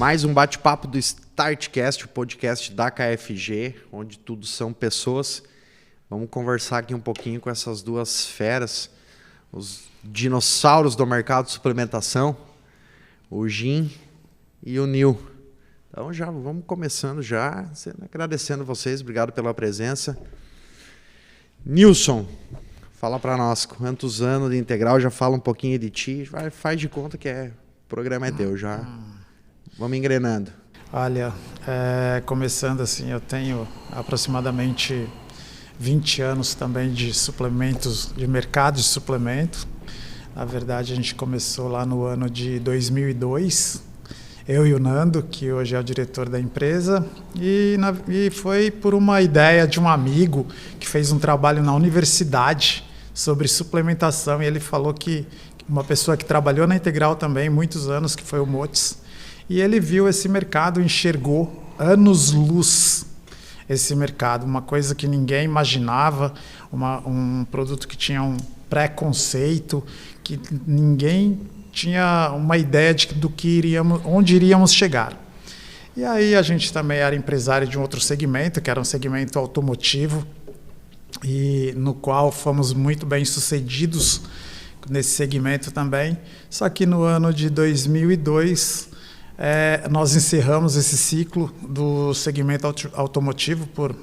Mais um bate-papo do Startcast, o podcast da KFG, onde tudo são pessoas. Vamos conversar aqui um pouquinho com essas duas feras, os dinossauros do mercado de suplementação, o Jim e o Nil. Então já vamos começando já, agradecendo vocês, obrigado pela presença. Nilson, fala para nós, quantos anos de Integral, já fala um pouquinho de ti, faz de conta que o programa é teu, já vamos engrenando. Olha, começando assim, eu tenho aproximadamente 20 anos também de suplementos, de mercado de suplemento. Na verdade, a gente começou lá no ano de 2002, eu e o Nando, que hoje é o diretor da empresa, e foi por uma ideia de um amigo que fez um trabalho na universidade sobre suplementação, e ele falou que uma pessoa que trabalhou na Integral também, muitos anos, que foi o Motes, e ele viu esse mercado, enxergou anos-luz esse mercado, uma coisa que ninguém imaginava, um produto que tinha um preconceito, que ninguém tinha uma ideia do que onde iríamos chegar. E aí a gente também era empresário de um outro segmento, que era um segmento automotivo, e no qual fomos muito bem sucedidos nesse segmento também. Só que no ano de 2002 nós encerramos esse ciclo do segmento automotivo por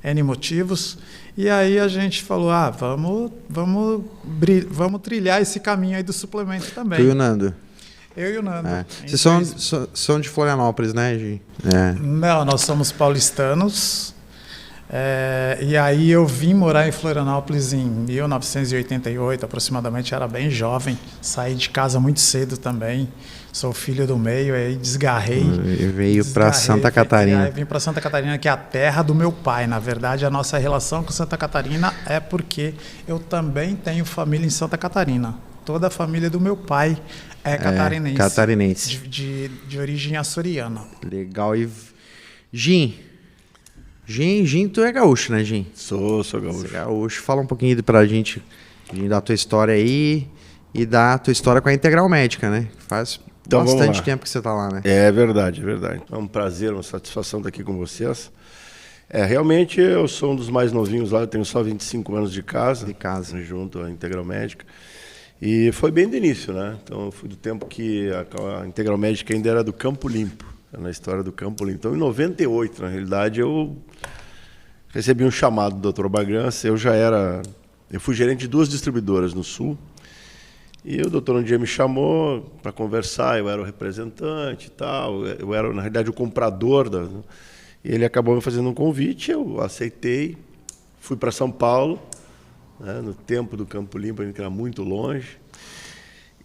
N motivos, e aí a gente falou, vamos trilhar esse caminho aí do suplemento também. Tu e o Nando? Eu e o Nando. Vocês são de Florianópolis, né, Gi? Não, nós somos paulistanos. E aí eu vim morar em Florianópolis em 1988, aproximadamente, era bem jovem, saí de casa muito cedo também, sou filho do meio, aí desgarrei. E veio para Santa Catarina. Vim para Santa Catarina, que é a terra do meu pai. Na verdade, a nossa relação com Santa Catarina é porque eu também tenho família em Santa Catarina. Toda a família do meu pai é catarinense. Catarinense. De origem açoriana. Legal. E Jim, tu é gaúcho, né, Jim? Sou gaúcho. Você é gaúcho. Fala um pouquinho pra gente da tua história aí e da tua história com a Integral Médica, né? Faz bastante tempo que você tá lá, né? É verdade. É um prazer, uma satisfação estar aqui com vocês. Realmente eu sou um dos mais novinhos lá, eu tenho só 25 anos de casa. Junto à Integral Médica. E foi bem do início, né? Então eu fui do tempo que a Integral Médica ainda era do Campo Limpo. Na história do Campo Limpo. Então, em 98, na realidade, eu recebi um chamado do Dr. Bragança. Eu fui gerente de 2 distribuidoras no Sul. E o doutor um dia me chamou para conversar, eu era o representante e tal. Eu era, na realidade, o comprador. E ele acabou me fazendo um convite, eu aceitei. Fui para São Paulo, né, no tempo do Campo Limpo, que era muito longe.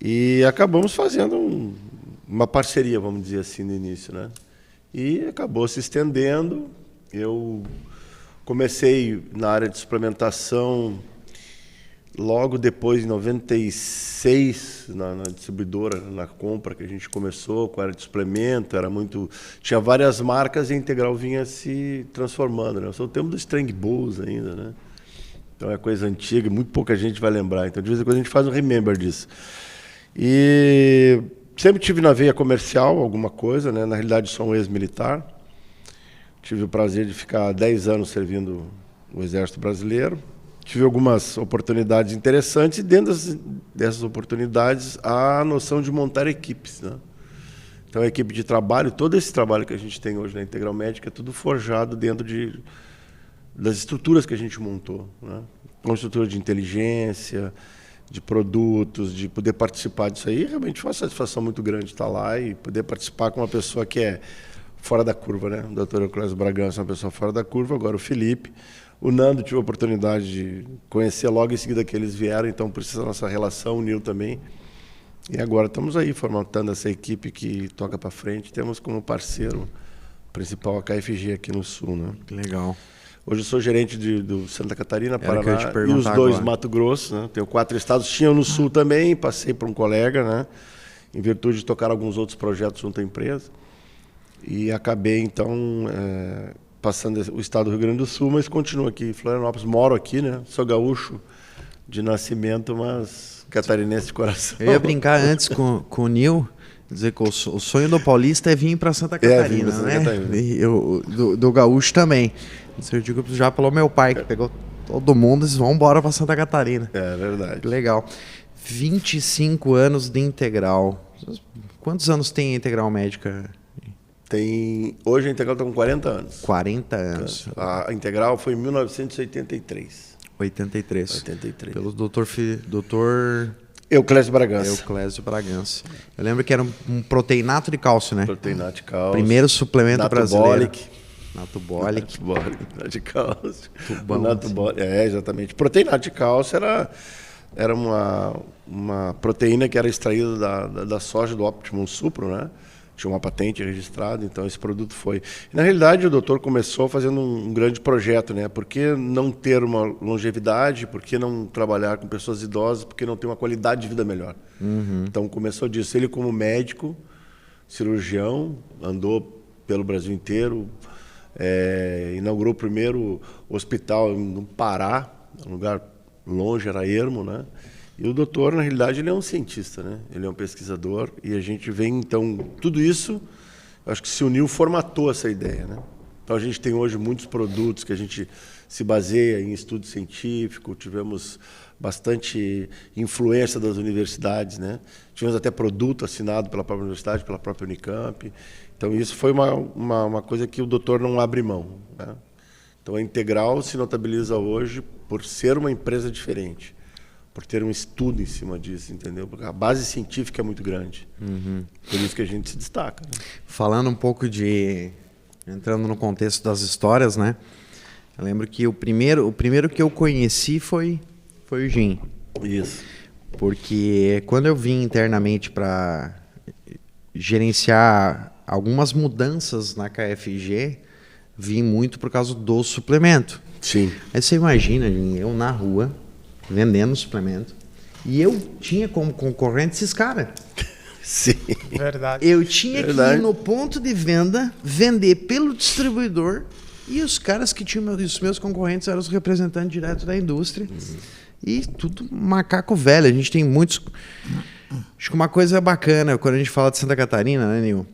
E acabamos fazendo uma parceria, vamos dizer assim, no início, né? E acabou se estendendo. Eu comecei na área de suplementação logo depois, em 96, na distribuidora, na compra que a gente começou com a área de suplemento. Tinha várias marcas e a Integral vinha se transformando, né? Eu sou o tempo do Strang Bulls ainda, né? Então é coisa antiga, muito pouca gente vai lembrar. Então de vez em quando a gente faz um remember disso. E sempre tive na veia comercial alguma coisa, né? Na realidade sou um ex-militar. Tive o prazer de ficar 10 anos servindo o Exército Brasileiro. Tive algumas oportunidades interessantes e dentro dessas oportunidades a noção de montar equipes, né? Então a equipe de trabalho, todo esse trabalho que a gente tem hoje na Integral Médica é tudo forjado dentro das estruturas que a gente montou, né? Com estrutura de inteligência, de produtos, de poder participar disso aí, realmente foi uma satisfação muito grande estar lá e poder participar com uma pessoa que é fora da curva, né? O doutor Euclésio Bragança é uma pessoa fora da curva, agora o Felipe. O Nando tive a oportunidade de conhecer logo em seguida que eles vieram, então por isso a nossa relação, o Nil também. E agora estamos aí formatando essa equipe que toca para frente. Temos como parceiro principal a KFG aqui no Sul, né? Que legal. Hoje eu sou gerente do Santa Catarina, Paraná e os 2 Mato Grosso, né? Tenho 4 estados, tinha no Sul também, passei por um colega, né? Em virtude de tocar alguns outros projetos junto à empresa. E acabei, então, passando o estado do Rio Grande do Sul, mas continuo aqui em Florianópolis, moro aqui, né? Sou gaúcho de nascimento, mas catarinense de coração. Eu ia brincar antes com o Nil, Dizer que o sonho do paulista é vir para Santa Catarina, Santa né? Catarina. E do gaúcho também. Isso eu digo já pelo meu pai, que pegou todo mundo e vão embora para Santa Catarina. É verdade. Legal. 25 anos de Integral. Quantos anos tem a Integral Médica? Hoje a Integral está com 40 anos. 40 anos. A Integral foi em 1983. 83. Pelo doutor Euclésio Bragança. Euclésio Bragança. Eu lembro que era um proteinato de cálcio, né? Proteinato de cálcio. Primeiro suplemento brasileiro. Natubolic. De cálcio. Tubão. Exatamente. Proteinato de cálcio era uma proteína que era extraída da soja do Optimum Supro, né? Tinha uma patente registrada, então esse produto foi. E, na realidade, o doutor começou fazendo um grande projeto, né? Por que não ter uma longevidade? Por que não trabalhar com pessoas idosas? Por que não ter uma qualidade de vida melhor? Uhum. Então, começou disso. Ele, como médico, cirurgião, andou pelo Brasil inteiro, inaugurou o primeiro hospital no Pará, um lugar longe, era ermo, né? E o doutor, na realidade, ele é um cientista, né? Ele é um pesquisador e a gente vem, então, tudo isso, acho que se uniu, formatou essa ideia, né? Então, a gente tem hoje muitos produtos que a gente se baseia em estudo científico, tivemos bastante influência das universidades, né? Tivemos até produto assinado pela própria universidade, pela própria Unicamp. Então, isso foi uma coisa que o doutor não abre mão, né? Então, a Integral se notabiliza hoje por ser uma empresa diferente, por ter um estudo em cima disso, entendeu? Porque a base científica é muito grande. Uhum. Por isso que a gente se destaca, né? Falando um pouco entrando no contexto das histórias, né? Eu lembro que o primeiro que eu conheci foi o Gin. Isso. Porque quando eu vim internamente para gerenciar algumas mudanças na KFG, vim muito por causa do suplemento. Sim. Aí você imagina, Gin, eu na rua, vendendo suplemento, e eu tinha como concorrente esses caras. Sim. Verdade. Eu tinha que ir no ponto de venda, vender pelo distribuidor, e os caras que tinham os meus concorrentes eram os representantes diretos da indústria. Uhum. E tudo macaco velho. A gente tem muitos... Acho que uma coisa bacana, quando a gente fala de Santa Catarina, né, Nil?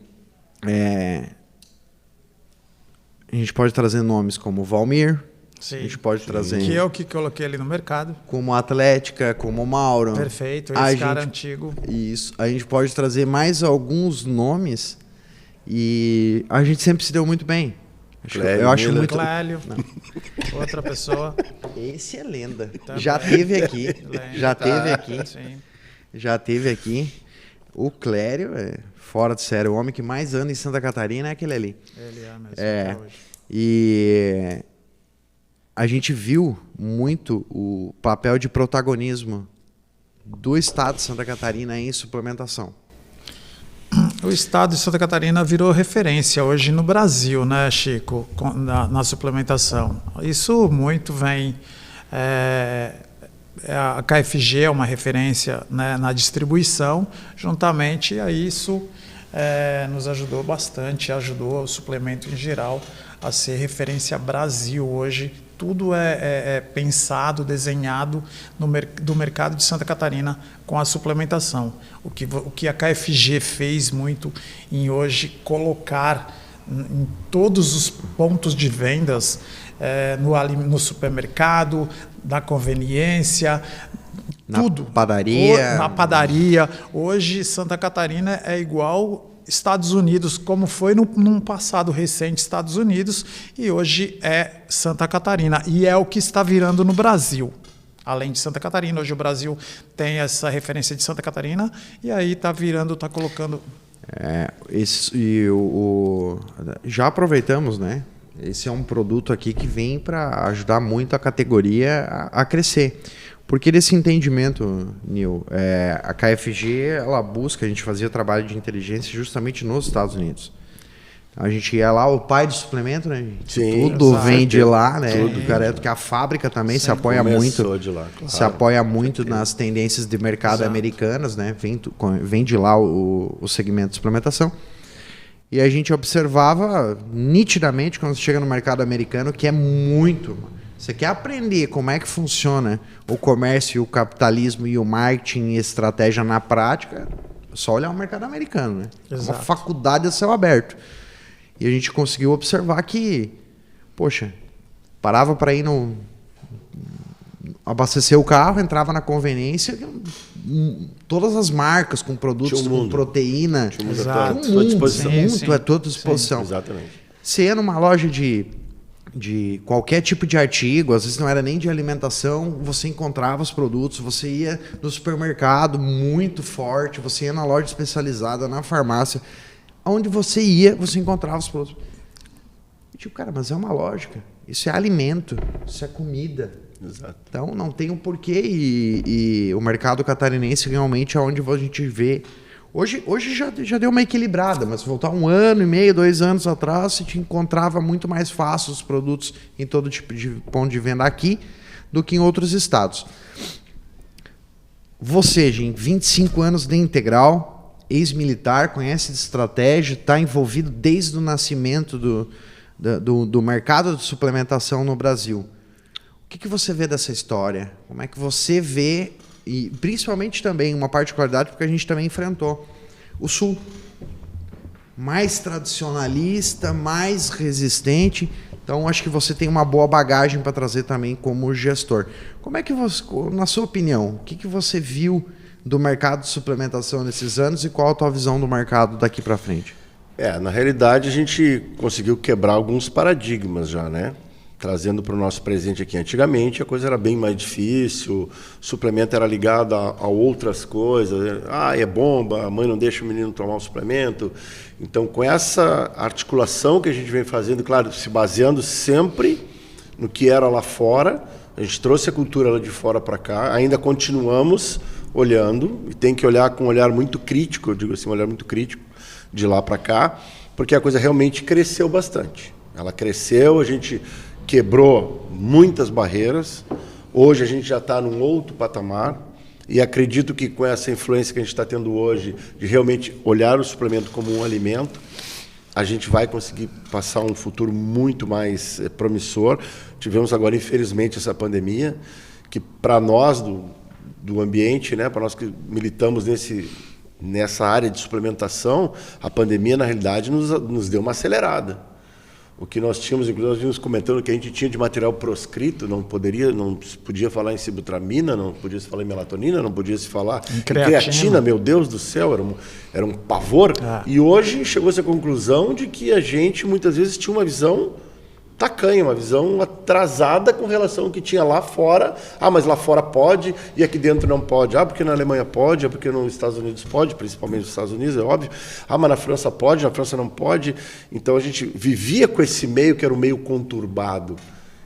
A gente pode trazer nomes como Valmir. Sim, a gente pode trazer... Que eu que coloquei ali no mercado. Como Atlética, como Mauro. Perfeito, esse cara antigo. Isso. A gente pode trazer mais alguns nomes e a gente sempre se deu muito bem. Eu acho muito... Clélio, outra pessoa. Esse é lenda. Também. Já teve aqui. Sim. Já teve aqui. O Clério é fora de série. O homem que mais anda em Santa Catarina é aquele ali. Ele é mesmo. Hoje. E... a gente viu muito o papel de protagonismo do estado de Santa Catarina em suplementação. O estado de Santa Catarina virou referência hoje no Brasil, né, Chico, na suplementação. Isso muito vem... a KFG é uma referência, né, na distribuição, juntamente a isso nos ajudou bastante, ajudou o suplemento em geral a ser referência Brasil hoje. Tudo é pensado, desenhado do mercado de Santa Catarina com a suplementação. O que a KFG fez muito em hoje colocar em todos os pontos de vendas, no supermercado, na conveniência, tudo. Na padaria. Hoje, Santa Catarina é igual Estados Unidos, como foi num passado recente Estados Unidos, e hoje é Santa Catarina. E é o que está virando no Brasil. Além de Santa Catarina, hoje o Brasil tem essa referência de Santa Catarina, e aí está colocando... Já aproveitamos, né? Esse é um produto aqui que vem para ajudar muito a categoria a crescer. Porque desse entendimento, Nil, a KFG, ela busca, a gente fazia trabalho de inteligência justamente nos Estados Unidos. A gente ia lá, o pai do suplemento, né? Sim, tudo vem de lá, né? Tudo. Garanto que a fábrica também se apoia muito. De lá, claro. Se apoia muito nas tendências de mercado americanas, né? Vem de lá o segmento de suplementação. E a gente observava nitidamente, quando você chega no mercado americano, que é muito... Você quer aprender como é que funciona o comércio, o capitalismo e o marketing e estratégia na prática, só olhar o mercado americano, né? Exato. Uma faculdade a céu aberto. E a gente conseguiu observar que, poxa, parava para ir abastecer o carro, entrava na conveniência, todas as marcas com produtos com proteína. Tinha um mundo Exato. à tua disposição. Muito à tua disposição. Exatamente. Você ia numa loja de qualquer tipo de artigo, às vezes não era nem de alimentação, você encontrava os produtos, você ia no supermercado muito forte, você ia na loja especializada, na farmácia, onde você ia, você encontrava os produtos. E tipo, cara, mas é uma lógica, isso é alimento, isso é comida. Exato. Então não tem um porquê e o mercado catarinense realmente é onde a gente vê. Hoje já deu uma equilibrada, mas voltar 1 ano e meio, 2 anos atrás, você te encontrava muito mais fácil os produtos em todo tipo de ponto de venda aqui do que em outros estados. Você, gente, 25 anos de Integral, ex-militar, conhece de estratégia, está envolvido desde o nascimento do mercado de suplementação no Brasil. O que você vê dessa história? Como é que você vê, e principalmente também uma particularidade, porque a gente também enfrentou o Sul, mais tradicionalista, mais resistente, então acho que você tem uma boa bagagem para trazer também como gestor. Como é que você, na sua opinião, o que você viu do mercado de suplementação nesses anos e qual a tua visão do mercado daqui para frente? Na realidade a gente conseguiu quebrar alguns paradigmas já, né? Trazendo para o nosso presente aqui. Antigamente a coisa era bem mais difícil, o suplemento era ligado a outras coisas. É bomba, a mãe não deixa o menino tomar um suplemento. Então, com essa articulação que a gente vem fazendo, claro, se baseando sempre no que era lá fora, a gente trouxe a cultura lá de fora para cá, ainda continuamos olhando, e tem que olhar com um olhar muito crítico, eu digo assim, um olhar muito crítico de lá para cá, porque a coisa realmente cresceu bastante. Ela cresceu, a gente quebrou muitas barreiras. Hoje a gente já está num outro patamar e acredito que com essa influência que a gente está tendo hoje de realmente olhar o suplemento como um alimento, a gente vai conseguir passar um futuro muito mais promissor. Tivemos agora, infelizmente, essa pandemia, que para nós do ambiente, né, para nós que militamos nessa área de suplementação, a pandemia, na realidade, nos deu uma acelerada. O que nós tínhamos, inclusive, nós vimos comentando que a gente tinha de material proscrito, não podia falar em sibutramina, não podia se falar em melatonina, não podia se falar em creatina, meu Deus do céu, era um pavor. E hoje chegou-se à conclusão de que a gente, muitas vezes, tinha uma visão tacanha, uma visão atrasada com relação ao que tinha lá fora. Mas lá fora pode e aqui dentro não pode. Porque na Alemanha pode, porque nos Estados Unidos pode, principalmente nos Estados Unidos, é óbvio. Mas na França pode, na França não pode. Então a gente vivia com esse meio que era um meio conturbado,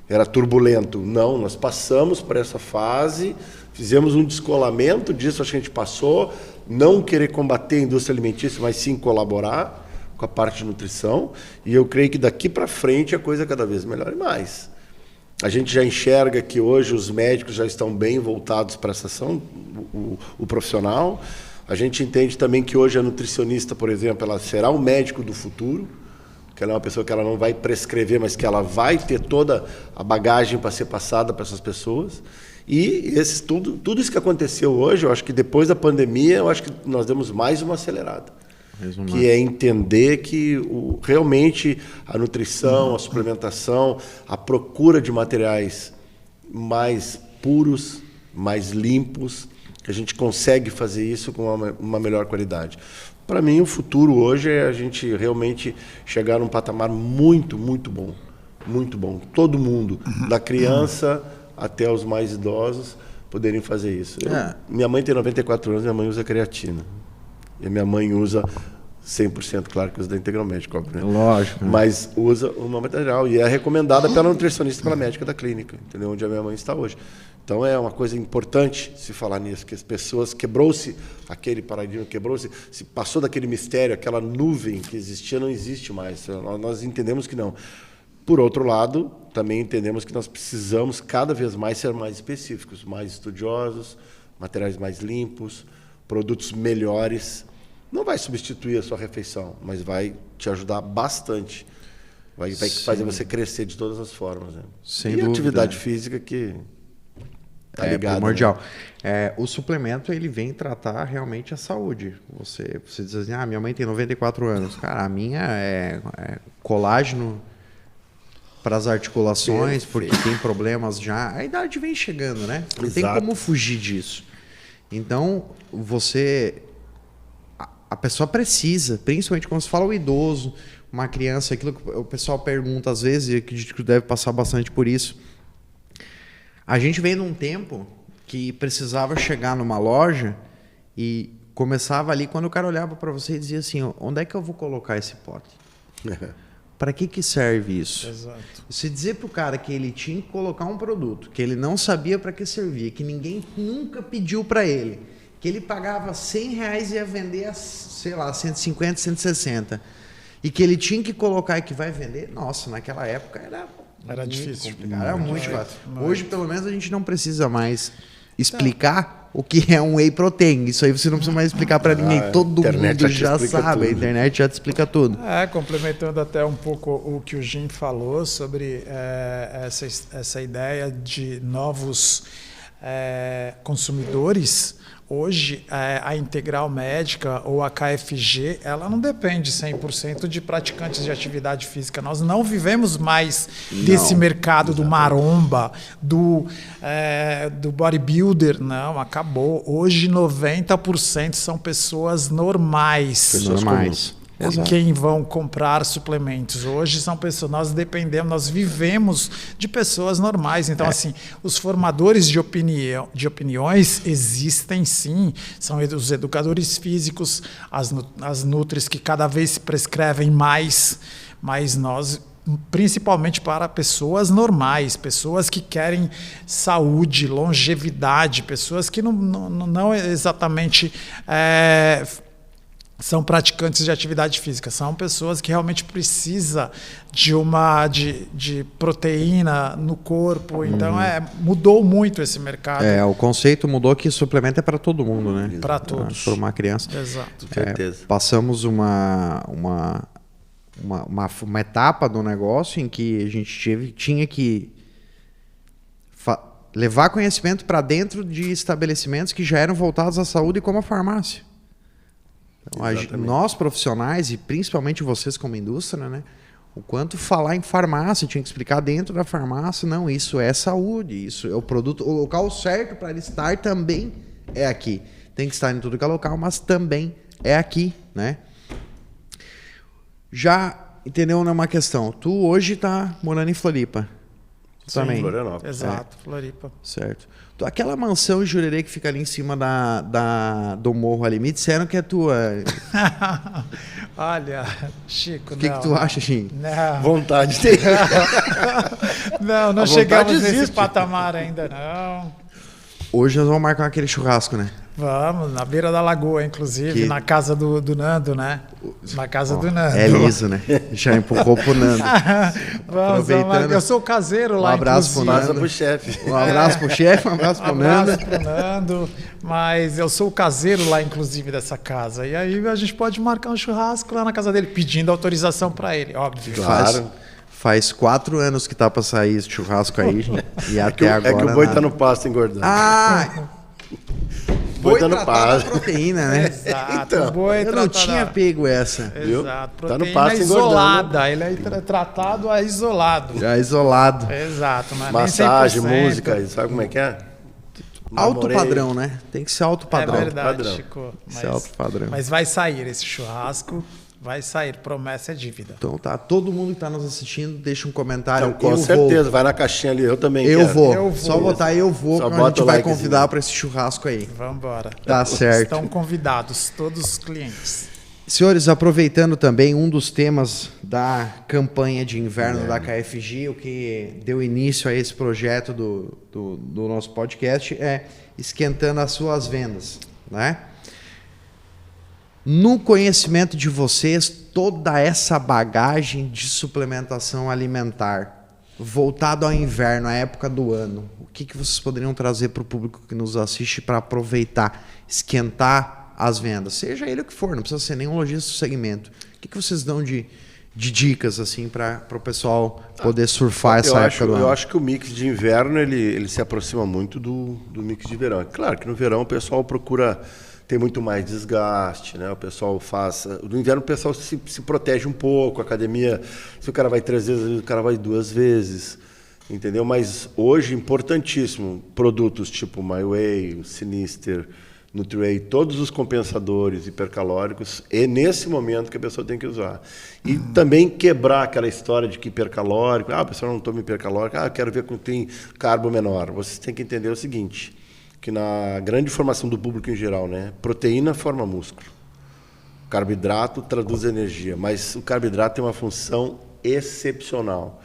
era turbulento. Não, nós passamos por essa fase, fizemos um descolamento disso, acho que a gente passou, não querer combater a indústria alimentícia, mas sim colaborar com a parte de nutrição, e eu creio que daqui para frente a coisa cada vez melhora mais. A gente já enxerga que hoje os médicos já estão bem voltados para essa ação, o profissional. A gente entende também que hoje a nutricionista, por exemplo, ela será o médico do futuro, que ela é uma pessoa que ela não vai prescrever, mas que ela vai ter toda a bagagem para ser passada para essas pessoas. E tudo isso que aconteceu hoje, eu acho que depois da pandemia, eu acho que nós demos mais uma acelerada. Que é entender que realmente a nutrição, a suplementação, a procura de materiais mais puros, mais limpos, que a gente consegue fazer isso com uma melhor qualidade. Para mim, o futuro hoje é a gente realmente chegar num patamar muito, muito bom. Muito bom. Todo mundo, da criança até os mais idosos, poderem fazer isso. Minha mãe tem 94 anos, minha mãe usa creatina. E a minha mãe usa 100%, claro que usa da Integral Médica, óbvio, né? Lógico. Mas usa uma material e é recomendada pela nutricionista e pela médica da clínica, entendeu? Onde a minha mãe está hoje. Então é uma coisa importante se falar nisso, que as pessoas, quebrou-se aquele paradigma, se passou daquele mistério, aquela nuvem que existia, não existe mais. Nós entendemos que não. Por outro lado, também entendemos que nós precisamos cada vez mais ser mais específicos, mais estudiosos, materiais mais limpos, produtos melhores. Não vai substituir a sua refeição, mas vai te ajudar bastante. Vai fazer você crescer de todas as formas. Né? Sem e dúvida. Atividade física que ligado, primordial. né? O suplemento, ele vem tratar realmente a saúde. Você diz assim, minha mãe tem 94 anos. Cara, a minha é colágeno para as articulações, porque tem problemas já. A idade vem chegando, né? Não tem como fugir disso. Então, a pessoa precisa, principalmente quando se fala o idoso, uma criança, aquilo que o pessoal pergunta às vezes, e acredito que deve passar bastante por isso. A gente vem num tempo que precisava chegar numa loja e começava ali quando o cara olhava para você e dizia assim, onde é que eu vou colocar esse pote? Para que serve isso? Exato. Se dizer para o cara que ele tinha que colocar um produto, que ele não sabia para que servia, que ninguém nunca pediu para ele, que ele pagava R$100 e ia vender a, sei lá, 150, 160, e que ele tinha que colocar e que vai vender, nossa, naquela época era difícil. Complicado, era muito fácil. Hoje, pelo menos, a gente não precisa mais explicar o que é um whey protein. Isso aí você não precisa mais explicar para ninguém. Todo mundo já sabe. Tudo. A internet já te explica tudo. Complementando até um pouco o que o Jim falou sobre essa ideia de novos consumidores. Hoje, a Integral Médica ou a KFG, ela não depende 100% de praticantes de atividade física. Nós não vivemos mais desse mercado do maromba, do bodybuilder. Não, acabou. Hoje, 90% são pessoas normais. Pessoas normais. Quem vão comprar suplementos. Hoje são pessoas, nós vivemos de pessoas normais. Então, assim, os formadores de opiniões existem sim, são os educadores físicos, as nutris que cada vez prescrevem mais, mas nós, principalmente para pessoas normais, pessoas que querem saúde, longevidade, pessoas que não exatamente são praticantes de atividade física, são pessoas que realmente precisam de proteína no corpo. Então, mudou muito esse mercado. O conceito mudou que suplemento é para todo mundo, né? Para todos. Para uma criança. Exato. Com certeza. Passamos uma etapa do negócio em que a gente tinha que levar conhecimento para dentro de estabelecimentos que já eram voltados à saúde, como a farmácia. Então, nós profissionais, e principalmente vocês como indústria, né, o quanto falar em farmácia, tinha que explicar dentro da farmácia, não, isso é saúde, isso é o produto, o local certo para ele estar também é aqui. Tem que estar em tudo que é local, mas também é aqui, né? Já entendeu uma questão? Tu hoje tá morando em Floripa. Sim, também. Florianópolis. Exato, Floripa. Certo. Aquela mansão em Jurerê que fica ali em cima do morro ali, me disseram que é tua. Olha, Chico, O que tu acha, Chico? Não. Vontade tem. Não chegamos nesse patamar ainda, não. Hoje nós vamos marcar aquele churrasco, né? Vamos, na beira da lagoa, inclusive, na casa do Nando, né? Na casa do Nando. É liso, né? Já empurrou pro Nando. Aproveitando. Eu sou caseiro lá, um abraço inclusive. Passa pro chefe. Um abraço pro chefe, um abraço pro Nando. Um abraço pro Nando. Mas eu sou o caseiro lá, inclusive, dessa casa. E aí a gente pode marcar um churrasco lá na casa dele, pedindo autorização para ele, óbvio. Claro. Faz 4 anos que tá para sair esse churrasco aí, gente. E até agora. É que o boi tá no pasto engordando. Boi tá no pasto. Proteína, né? Exato. Então, boi eu não tinha pego essa. Exato. Tá no Proteína pasto isolada. Ele é tratado isolado. Já isolado. Exato. Mas massagem, nem 100%. música, sabe como é que é? Alto padrão, né? Tem que ser alto padrão. É verdade, padrão. Chico. Ser alto padrão. Mas vai sair esse churrasco. Vai sair, promessa é dívida. Então tá, todo mundo que está nos assistindo, deixa um comentário. Então, com certeza, vai na caixinha ali, eu também eu quero. vou. Só botar eu vou, Só que a gente vai likezinho. convidar para esse churrasco aí. Vamos embora. Tá certo. Estão convidados, todos os clientes. Senhores, aproveitando também um dos temas da campanha de inverno da KFG, o que deu início a esse projeto do nosso podcast é esquentando as suas vendas, né? No conhecimento de vocês, toda essa bagagem de suplementação alimentar, voltado ao inverno, à época do ano, o que vocês poderiam trazer para o público que nos assiste para aproveitar, esquentar as vendas? Seja ele o que for, não precisa ser nenhum lojista do segmento. O que vocês dão de de dicas assim para o pessoal poder surfar essa época do ano? Eu acho que o mix de inverno ele se aproxima muito do mix de verão. É claro que no verão o pessoal procura ter muito mais desgaste, né? O pessoal faz... No inverno o pessoal se protege um pouco, a academia, se o cara vai 3 vezes, o cara vai 2 vezes, entendeu? Mas hoje, importantíssimo, produtos tipo MyWay, Sinister, Nutri-Whey, todos os compensadores hipercalóricos, é nesse momento que a pessoa tem que usar. E também quebrar aquela história de que hipercalórico, a pessoa não toma hipercalórico, quero ver como tem carbo menor. Vocês têm que entender o seguinte, que na grande formação do público em geral, né, proteína forma músculo, carboidrato traduz energia, mas o carboidrato tem uma função excepcional,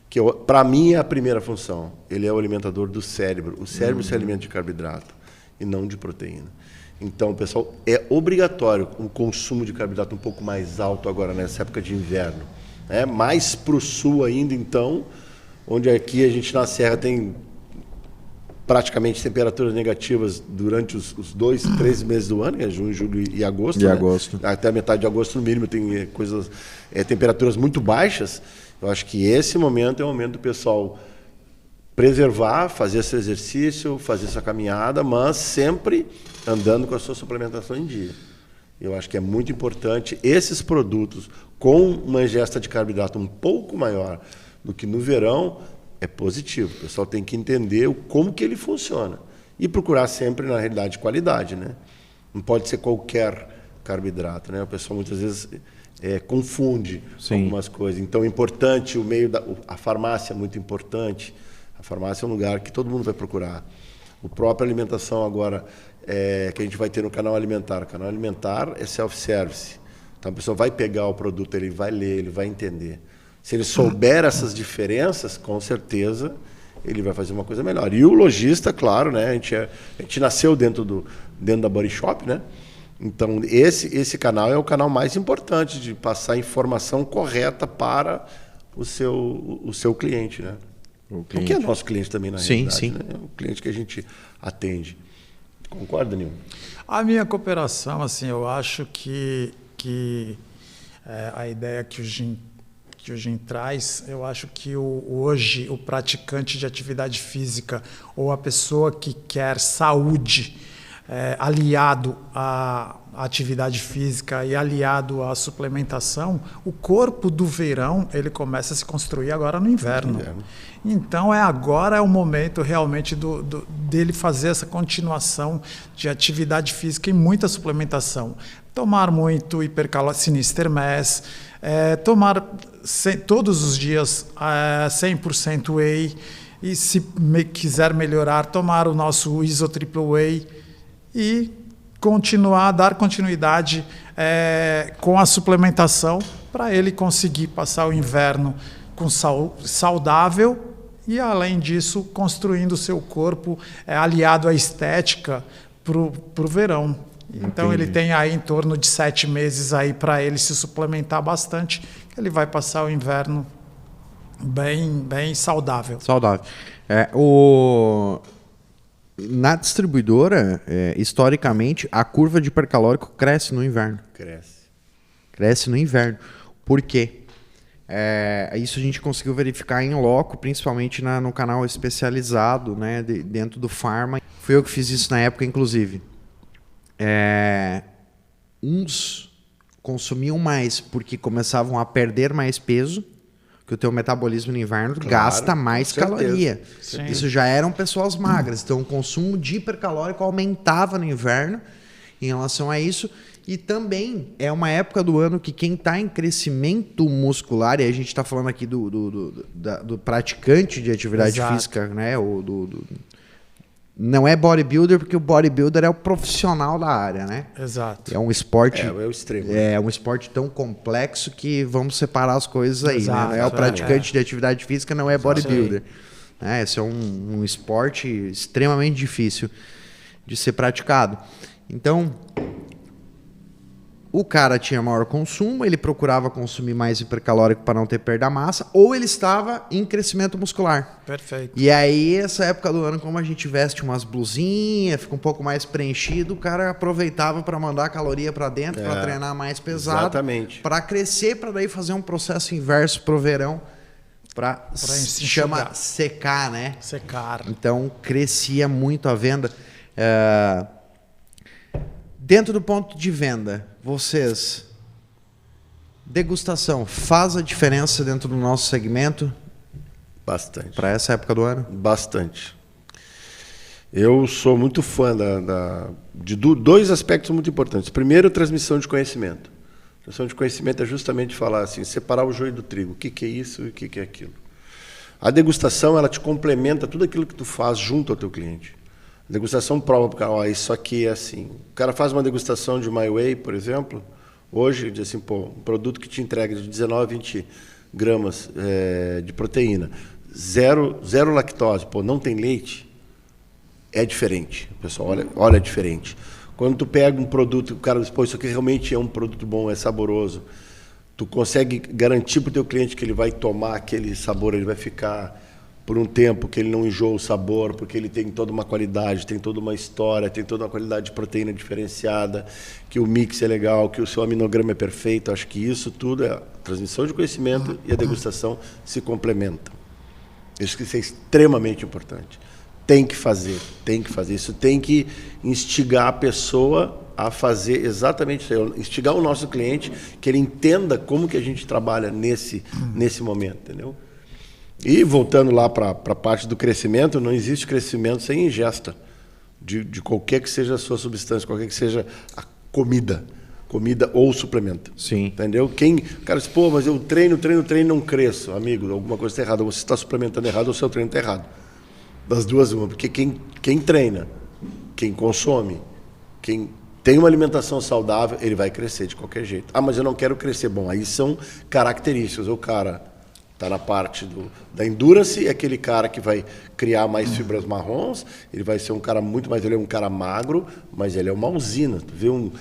que para mim é a primeira função. Ele é o alimentador do cérebro. O cérebro se alimenta de carboidrato e não de proteína. Então, pessoal, é obrigatório o consumo de carboidrato um pouco mais alto agora nessa época de inverno, né? Mais para o sul ainda, então, onde aqui a gente na Serra tem praticamente temperaturas negativas durante os 2, 3 meses do ano, que é junho, julho e agosto. Até a metade de agosto, no mínimo, tem temperaturas muito baixas. Eu acho que esse momento é o momento do pessoal preservar, fazer esse exercício, fazer essa caminhada, mas sempre andando com a sua suplementação em dia. Eu acho que é muito importante esses produtos com uma ingesta de carboidrato um pouco maior do que no verão. É positivo. O pessoal tem que entender como que ele funciona e procurar sempre, na realidade, qualidade, né? Não pode ser qualquer carboidrato, né? O pessoal muitas vezes confunde algumas coisas. Então, é importante a farmácia é muito importante. A farmácia é um lugar que todo mundo vai procurar. A própria alimentação agora que a gente vai ter no canal alimentar. O canal alimentar é self-service. Então, a pessoa vai pegar o produto, ele vai ler, ele vai entender. Se ele souber essas diferenças, com certeza ele vai fazer uma coisa melhor. E o lojista, claro, né? A gente nasceu dentro da Body Shop, né? Então, esse canal é o canal mais importante de passar a informação correta para o seu cliente, né? Porque é nosso cliente também, na realidade. Sim. Né? É o cliente que a gente atende. Concorda, Nil? A minha cooperação, assim, eu acho que a ideia que o Gin traz, eu acho que hoje o praticante de atividade física ou a pessoa que quer saúde aliado à atividade física e aliado à suplementação, o corpo do verão ele começa a se construir agora no inverno. Então agora é o momento realmente dele fazer essa continuação de atividade física e muita suplementação. Tomar muito hipercalórico, Sinister Mass, tomar todos os dias 100% whey e se quiser melhorar, tomar o nosso Iso Triple Whey e dar continuidade com a suplementação para ele conseguir passar o inverno com saudável e, além disso, construindo o seu corpo aliado à estética para o verão. Então, ele tem aí em torno de 7 meses aí para ele se suplementar bastante. Ele vai passar o inverno bem saudável. Saudável. Na distribuidora, historicamente, a curva de hipercalórico cresce no inverno. Cresce no inverno. Por quê? Isso a gente conseguiu verificar em loco, principalmente no canal especializado, né, dentro do Pharma. Fui eu que fiz isso na época, inclusive. Uns consumiam mais porque começavam a perder mais peso, que o teu metabolismo no inverno gasta mais caloria. Sim. Isso já eram pessoas magras, então o consumo de hipercalórico aumentava no inverno em relação a isso. E também é uma época do ano que quem está em crescimento muscular, e a gente está falando aqui do praticante de atividade física, né? Não é bodybuilder, porque o bodybuilder é o profissional da área, né? Exato. É um esporte... É o extremo. É um esporte tão complexo que vamos separar as coisas aí, né? Não é o praticante de atividade física, não é bodybuilder. Esse é um esporte extremamente difícil de ser praticado. Então, o cara tinha maior consumo, ele procurava consumir mais hipercalórico para não ter perda da massa, ou ele estava em crescimento muscular. Perfeito. E aí, essa época do ano, como a gente veste umas blusinhas, fica um pouco mais preenchido, o cara aproveitava para mandar a caloria para dentro, para treinar mais pesado. Exatamente. Para crescer, para daí fazer um processo inverso pro verão, para se chama secar, né? Secar. Então, crescia muito a venda. Dentro do ponto de venda, vocês, degustação, faz a diferença dentro do nosso segmento? Bastante. Para essa época do ano? Bastante. Eu sou muito fã de dois aspectos muito importantes. Primeiro, transmissão de conhecimento. Transmissão de conhecimento é justamente falar assim, separar o joio do trigo. O que é isso e o que é aquilo. A degustação, ela te complementa tudo aquilo que tu faz junto ao teu cliente. A degustação prova para o cara, ó, isso aqui é assim. O cara faz uma degustação de My Whey, por exemplo, hoje, diz assim, pô, um produto que te entrega de 19 a 20 gramas de proteína, zero lactose, pô, não tem leite, é diferente. Pessoal, olha diferente. Quando tu pega um produto, o cara diz, pô, isso aqui realmente é um produto bom, é saboroso, tu consegue garantir para o teu cliente que ele vai tomar aquele sabor, ele vai ficar por um tempo, que ele não enjoa o sabor, porque ele tem toda uma qualidade, tem toda uma história, tem toda uma qualidade de proteína diferenciada, que o mix é legal, que o seu aminograma é perfeito. Acho que isso tudo é a transmissão de conhecimento e a degustação se complementam. Isso que é extremamente importante. Tem que fazer. Isso tem que instigar a pessoa a fazer exatamente isso aí. Instigar o nosso cliente, que ele entenda como que a gente trabalha nesse momento, entendeu? E voltando lá para a parte do crescimento, não existe crescimento sem ingesta de qualquer que seja a sua substância, qualquer que seja a comida ou suplemento. Sim. Entendeu? Cara diz, pô, mas eu treino e não cresço. Amigo, alguma coisa está errada. Você está suplementando errado ou o seu treino está errado. Das duas, uma. Porque quem treina, quem consome, quem tem uma alimentação saudável, ele vai crescer de qualquer jeito. Ah, mas eu não quero crescer. Bom, aí são características. O cara está na parte da endurance, é aquele cara que vai criar mais fibras marrons, ele vai ser um cara muito mais... Ele é um cara magro, mas ele é uma usina. Tu vê um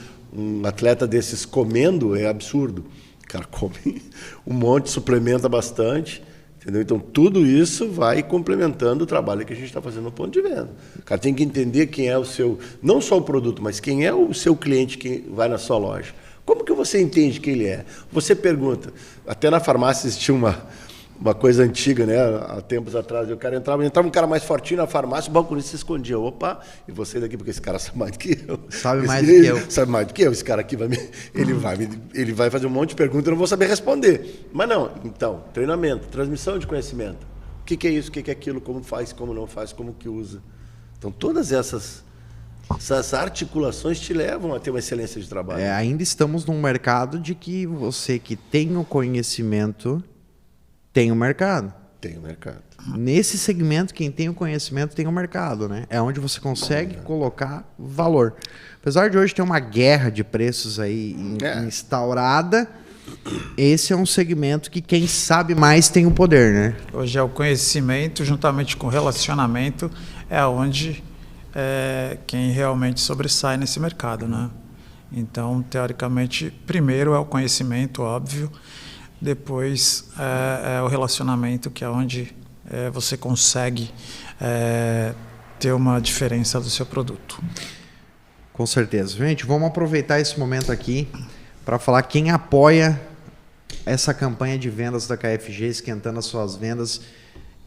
atleta desses comendo, é absurdo. O cara come um monte, suplementa bastante, entendeu? Então, tudo isso vai complementando o trabalho que a gente está fazendo no ponto de venda. O cara tem que entender quem é o seu... Não só o produto, mas quem é o seu cliente que vai na sua loja. Como que você entende quem ele é? Você pergunta. Até na farmácia existia uma coisa antiga, né? Há tempos atrás, o cara entrava um cara mais fortinho na farmácia, o balconista se escondia. Opa, e você daqui, porque esse cara sabe mais do que eu. Sabe mais do que eu. Sabe mais do que eu. Esse cara aqui ele vai fazer um monte de perguntas e eu não vou saber responder. Mas não, então, treinamento, transmissão de conhecimento. O que é isso, o que é aquilo, como faz, como não faz, como que usa. Então, todas essas articulações te levam a ter uma excelência de trabalho. Ainda estamos num mercado de que você que tem o conhecimento tem o mercado. Tem o mercado. Nesse segmento, quem tem o conhecimento tem o mercado, né? É onde você consegue colocar valor. Apesar de hoje ter uma guerra de preços aí instaurada, esse é um segmento que quem sabe mais tem o poder, né? Hoje é o conhecimento, juntamente com o relacionamento, é onde quem realmente sobressai nesse mercado, né? Então, teoricamente, primeiro é o conhecimento, óbvio, depois é o relacionamento, que é onde você consegue ter uma diferença do seu produto. Com certeza. Gente, vamos aproveitar esse momento aqui para falar quem apoia essa campanha de vendas da KFG, esquentando as suas vendas.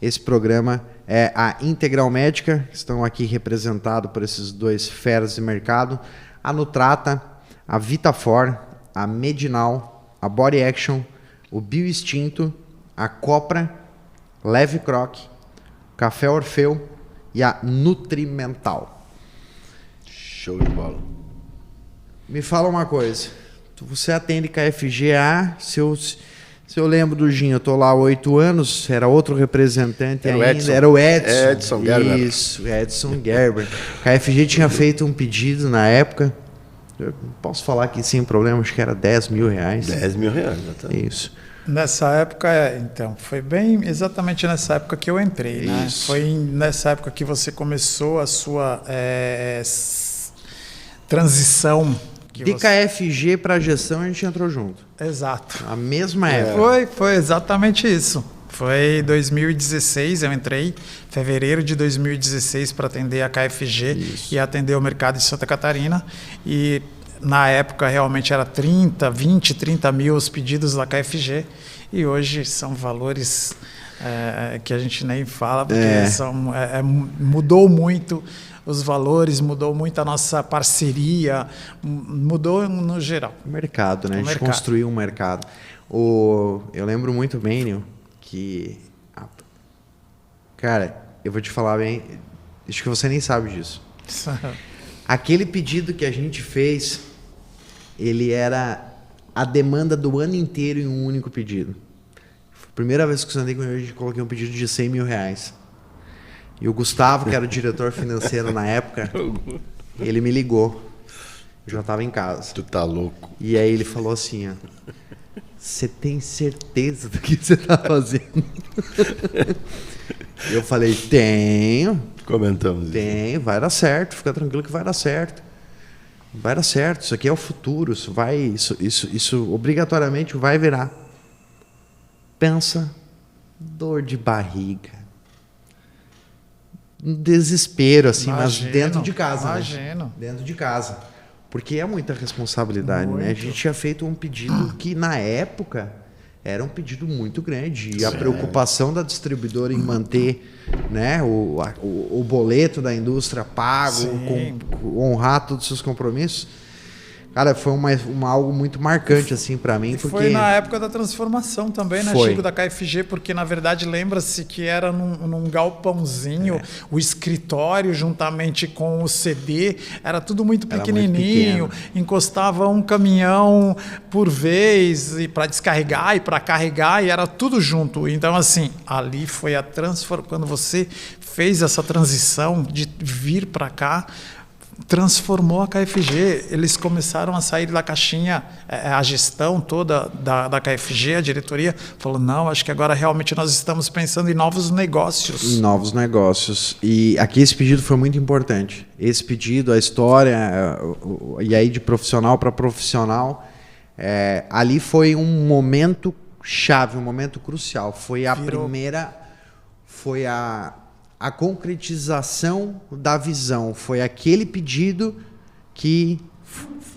Esse programa é a Integral Médica, estão aqui representados por esses dois feras de mercado, a Nutrata, a Vitafor, a Medinal, a Body Action, o Bioextinto, a Copra, Leve Croc, Café Orfeu e a Nutrimental. Show de bola. Me fala uma coisa, você atende KFG, se eu lembro do Ginho, eu tô lá há 8 anos, era outro representante ainda, era o Edson. Edson Gerber. Isso, Edson Gerber. KFG tinha feito um pedido na época, eu posso falar aqui sem problema, acho que era R$10 mil. R$10 mil, exatamente. Isso. Nessa época, então, foi bem exatamente nessa época que eu entrei, né? Foi nessa época que você começou a sua transição De KFG para gestão a gente entrou junto. Exato. A mesma época. Foi exatamente isso. Foi em 2016, eu entrei, fevereiro de 2016, para atender a KFG e atender o mercado de Santa Catarina. E na época realmente era 20, 30 mil os pedidos da KFG. E hoje são valores que a gente nem fala, porque mudou muito os valores, mudou muito a nossa parceria, mudou no geral. O mercado, né? A gente construiu um mercado. Eu lembro muito bem, Nil, que... Cara, eu vou te falar bem, acho que você nem sabe disso. Aquele pedido que a gente fez, ele era a demanda do ano inteiro em um único pedido. Foi a primeira vez que eu andei com ele, a gente coloquei um pedido de 100 mil reais. E o Gustavo, que era o diretor financeiro na época, ele me ligou. Eu já estava em casa. Tu tá louco. E aí ele falou assim, ó, você tem certeza do que você está fazendo? Eu falei, tenho. Comentamos isso. Tenho, vai dar certo, fica tranquilo que vai dar certo. Vai dar certo, isso aqui é o futuro, isso obrigatoriamente vai virar. Pensa, dor de barriga. Um desespero, assim, mas dentro de casa. Imagino. Né? Dentro de casa. Porque é muita responsabilidade, né? A gente tinha feito um pedido que, na época, era um pedido muito grande. E a preocupação da distribuidora em manter, né, o boleto da indústria pago, honrar todos os seus compromissos. Cara, foi algo muito marcante, assim, para mim. Porque... Foi na época da transformação também, né, Chico, da KFG, porque, na verdade, lembra-se que era num galpãozinho, o escritório, juntamente com o CD, era tudo muito pequenininho, encostava um caminhão por vez para descarregar e para carregar, e era tudo junto. Então, assim, ali foi a transformação. Quando você fez essa transição de vir para cá, transformou a KFG. Eles começaram a sair da caixinha, a gestão toda da KFG, a diretoria, falou, não, acho que agora realmente nós estamos pensando em novos negócios. Novos negócios. E aqui esse pedido foi muito importante. Esse pedido, a história, e aí de profissional para profissional, ali foi um momento chave, um momento crucial. Foi a primeira... Foi a concretização da visão. Foi aquele pedido que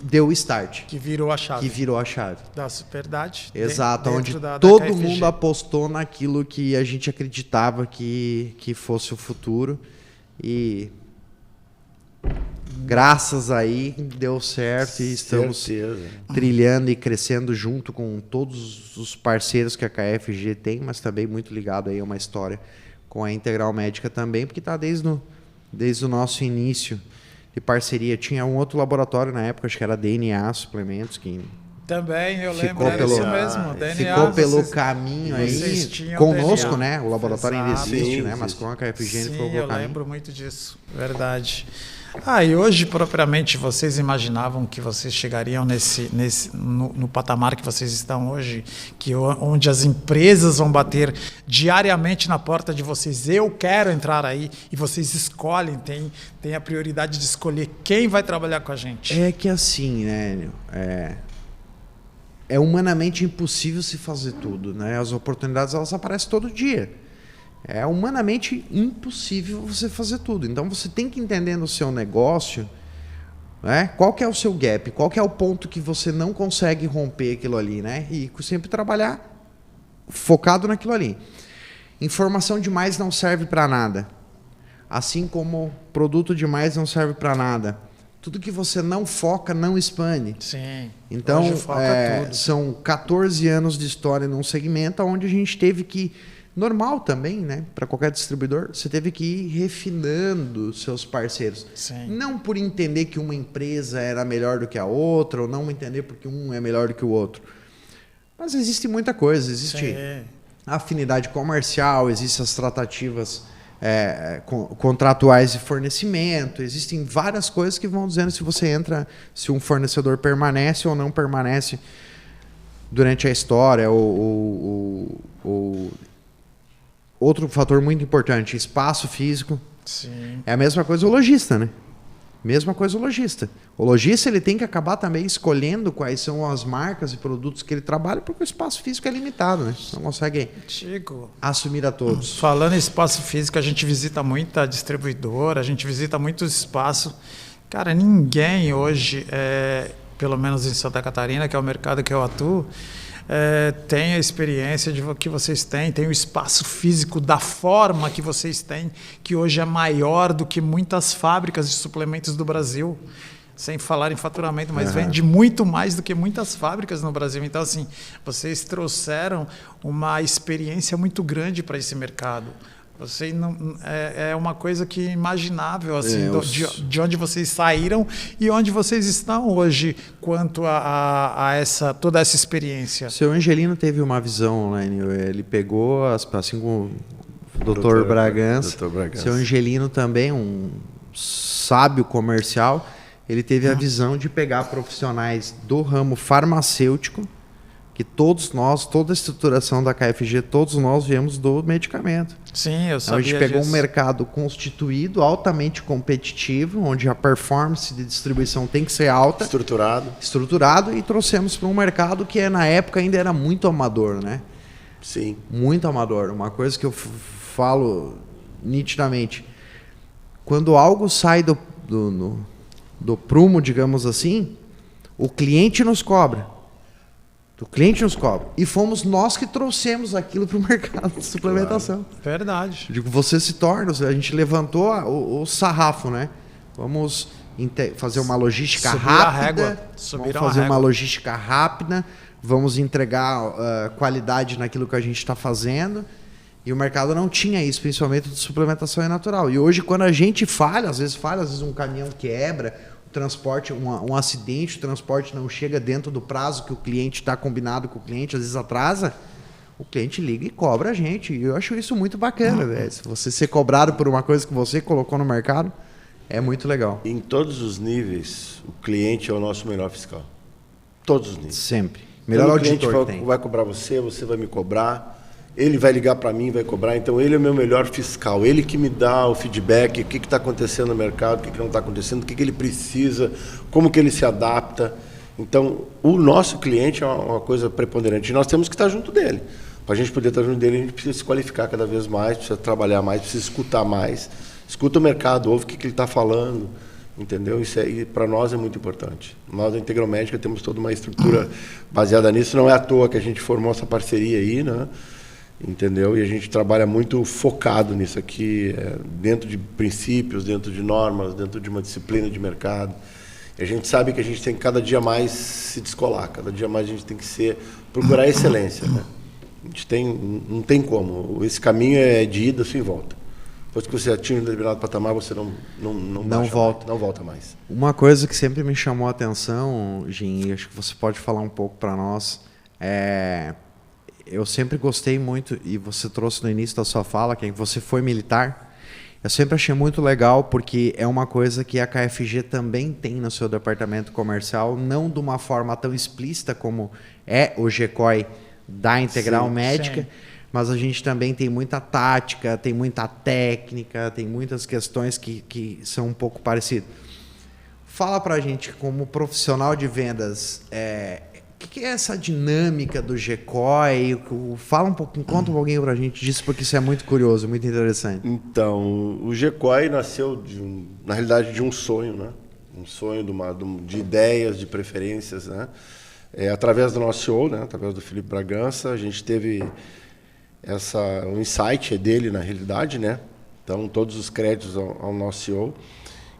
deu o start. Que virou a chave. Que virou a chave. Da Superdade. Exato, onde todo mundo apostou naquilo que a gente acreditava que fosse o futuro. E graças aí deu certo e estamos trilhando e crescendo junto com todos os parceiros que a KFG tem, mas também muito ligado aí a uma história com a Integral Médica também, porque está desde o nosso início de parceria. Tinha um outro laboratório na época, acho que era DNA Suplementos, que também, eu lembro, era isso mesmo. DNA, ficou pelo caminho aí, conosco, né? O laboratório ainda existe, né? Mas com a KFG ele ficou pelo caminho. Eu lembro muito disso, verdade. E hoje, propriamente, vocês imaginavam que vocês chegariam no patamar que vocês estão hoje, onde as empresas vão bater diariamente na porta de vocês, eu quero entrar aí, e vocês escolhem, tem a prioridade de escolher quem vai trabalhar com a gente. É que assim, né, é humanamente impossível se fazer tudo, né? As oportunidades, elas aparecem todo dia. É humanamente impossível você fazer tudo. Então você tem que entender no seu negócio, né, qual que é o seu gap, qual que é o ponto que você não consegue romper aquilo ali, né? E sempre trabalhar focado naquilo ali. Informação demais não serve para nada. Assim como produto demais não serve para nada. Tudo que você não foca, não expande. Sim. Então, são 14 anos de história num segmento onde a gente teve que... Normal também, né? Para qualquer distribuidor, você teve que ir refinando seus parceiros. Sim. Não por entender que uma empresa era melhor do que a outra, ou não entender porque um é melhor do que o outro. Mas existe muita coisa. Existe a afinidade comercial, existem as tratativas contratuais de fornecimento, existem várias coisas que vão dizendo se um fornecedor permanece ou não permanece durante a história, Outro fator muito importante, espaço físico. Sim. É a mesma coisa o lojista, né? Mesma coisa o lojista. O lojista ele tem que acabar também escolhendo quais são as marcas e produtos que ele trabalha, porque o espaço físico é limitado, né? Não consegue assumir a todos. Falando em espaço físico, a gente visita muita distribuidora, a gente visita muito espaço. Cara, ninguém hoje, pelo menos em Santa Catarina, que é o mercado que eu atuo, tem a experiência que vocês têm, tem o espaço físico da forma que vocês têm, que hoje é maior do que muitas fábricas de suplementos do Brasil, sem falar em faturamento, mas vende muito mais do que muitas fábricas no Brasil. Então, assim, vocês trouxeram uma experiência muito grande para esse mercado. Você não, é uma coisa que é imaginável, assim, de onde vocês saíram e onde vocês estão hoje quanto a toda essa experiência. O seu Angelino teve uma visão online, ele pegou, assim como o Dr. Bragança, seu Angelino também, um sábio comercial, ele teve a visão de pegar profissionais do ramo farmacêutico, que todos nós, toda a estruturação da KFG, todos nós viemos do medicamento. Sim, eu sabia disso. A gente pegou um mercado constituído, altamente competitivo, onde a performance de distribuição tem que ser alta. Estruturado, e trouxemos para um mercado que na época ainda era muito amador, né? Sim. Muito amador. Uma coisa que eu falo nitidamente, quando algo sai do prumo, digamos assim, o cliente nos cobra. E fomos nós que trouxemos aquilo para o mercado de suplementação. Claro. Verdade. Digo, você se torna, a gente levantou o sarrafo, né? Vamos fazer uma logística rápida. Uma logística rápida, vamos entregar qualidade naquilo que a gente está fazendo. E o mercado não tinha isso, principalmente de suplementação natural. E hoje, quando a gente falha, às vezes um caminhão quebra, transporte, um acidente, o transporte não chega dentro do prazo que o cliente está combinado com o cliente, às vezes atrasa, o cliente liga e cobra a gente. E eu acho isso muito bacana, velho. Se você ser cobrado por uma coisa que você colocou no mercado, é muito legal. Em todos os níveis, o cliente é o nosso melhor fiscal. Todos os níveis. Sempre. Melhor auditor que tem. Vai cobrar você vai me cobrar. Ele vai ligar para mim, vai cobrar. Então, ele é o meu melhor fiscal. Ele que me dá o feedback, o que está acontecendo no mercado, o que não está acontecendo, o que ele precisa, como que ele se adapta. Então, o nosso cliente é uma coisa preponderante. E nós temos que estar junto dele. Para a gente poder estar junto dele, a gente precisa se qualificar cada vez mais, precisa trabalhar mais, precisa escutar mais. Escuta o mercado, ouve o que ele está falando. Entendeu? Isso para nós é muito importante. Nós, da Integral Médica, temos toda uma estrutura baseada nisso. Não é à toa que a gente formou essa parceria aí, né? Entendeu? E a gente trabalha muito focado nisso aqui, dentro de princípios, dentro de normas, dentro de uma disciplina de mercado. E a gente sabe que a gente tem que cada dia mais se descolar, cada dia mais a gente tem que procurar excelência, né? A gente não tem como. Esse caminho é de ida sem volta. Depois que você atinge um determinado patamar, você não volta mais. Uma coisa que sempre me chamou a atenção, Gin, e acho que você pode falar um pouco para nós, eu sempre gostei muito, e você trouxe no início da sua fala, que você foi militar. Eu sempre achei muito legal, porque é uma coisa que a KFG também tem no seu departamento comercial, não de uma forma tão explícita como é o GECOI da Integral Médica, sim. Mas a gente também tem muita tática, tem muita técnica, tem muitas questões que são um pouco parecidas. Fala pra gente, como profissional de vendas, o que é essa dinâmica do GECOI? Fala um pouquinho, conta um pouquinho pra gente disso, porque isso é muito curioso, muito interessante. Então, o GECOI nasceu, na realidade, de um sonho, né? Um sonho de ideias, de preferências, né? Através do nosso CEO, né? Através do Felipe Bragança, a gente teve um insight dele, na realidade, né? Então, todos os créditos ao nosso CEO,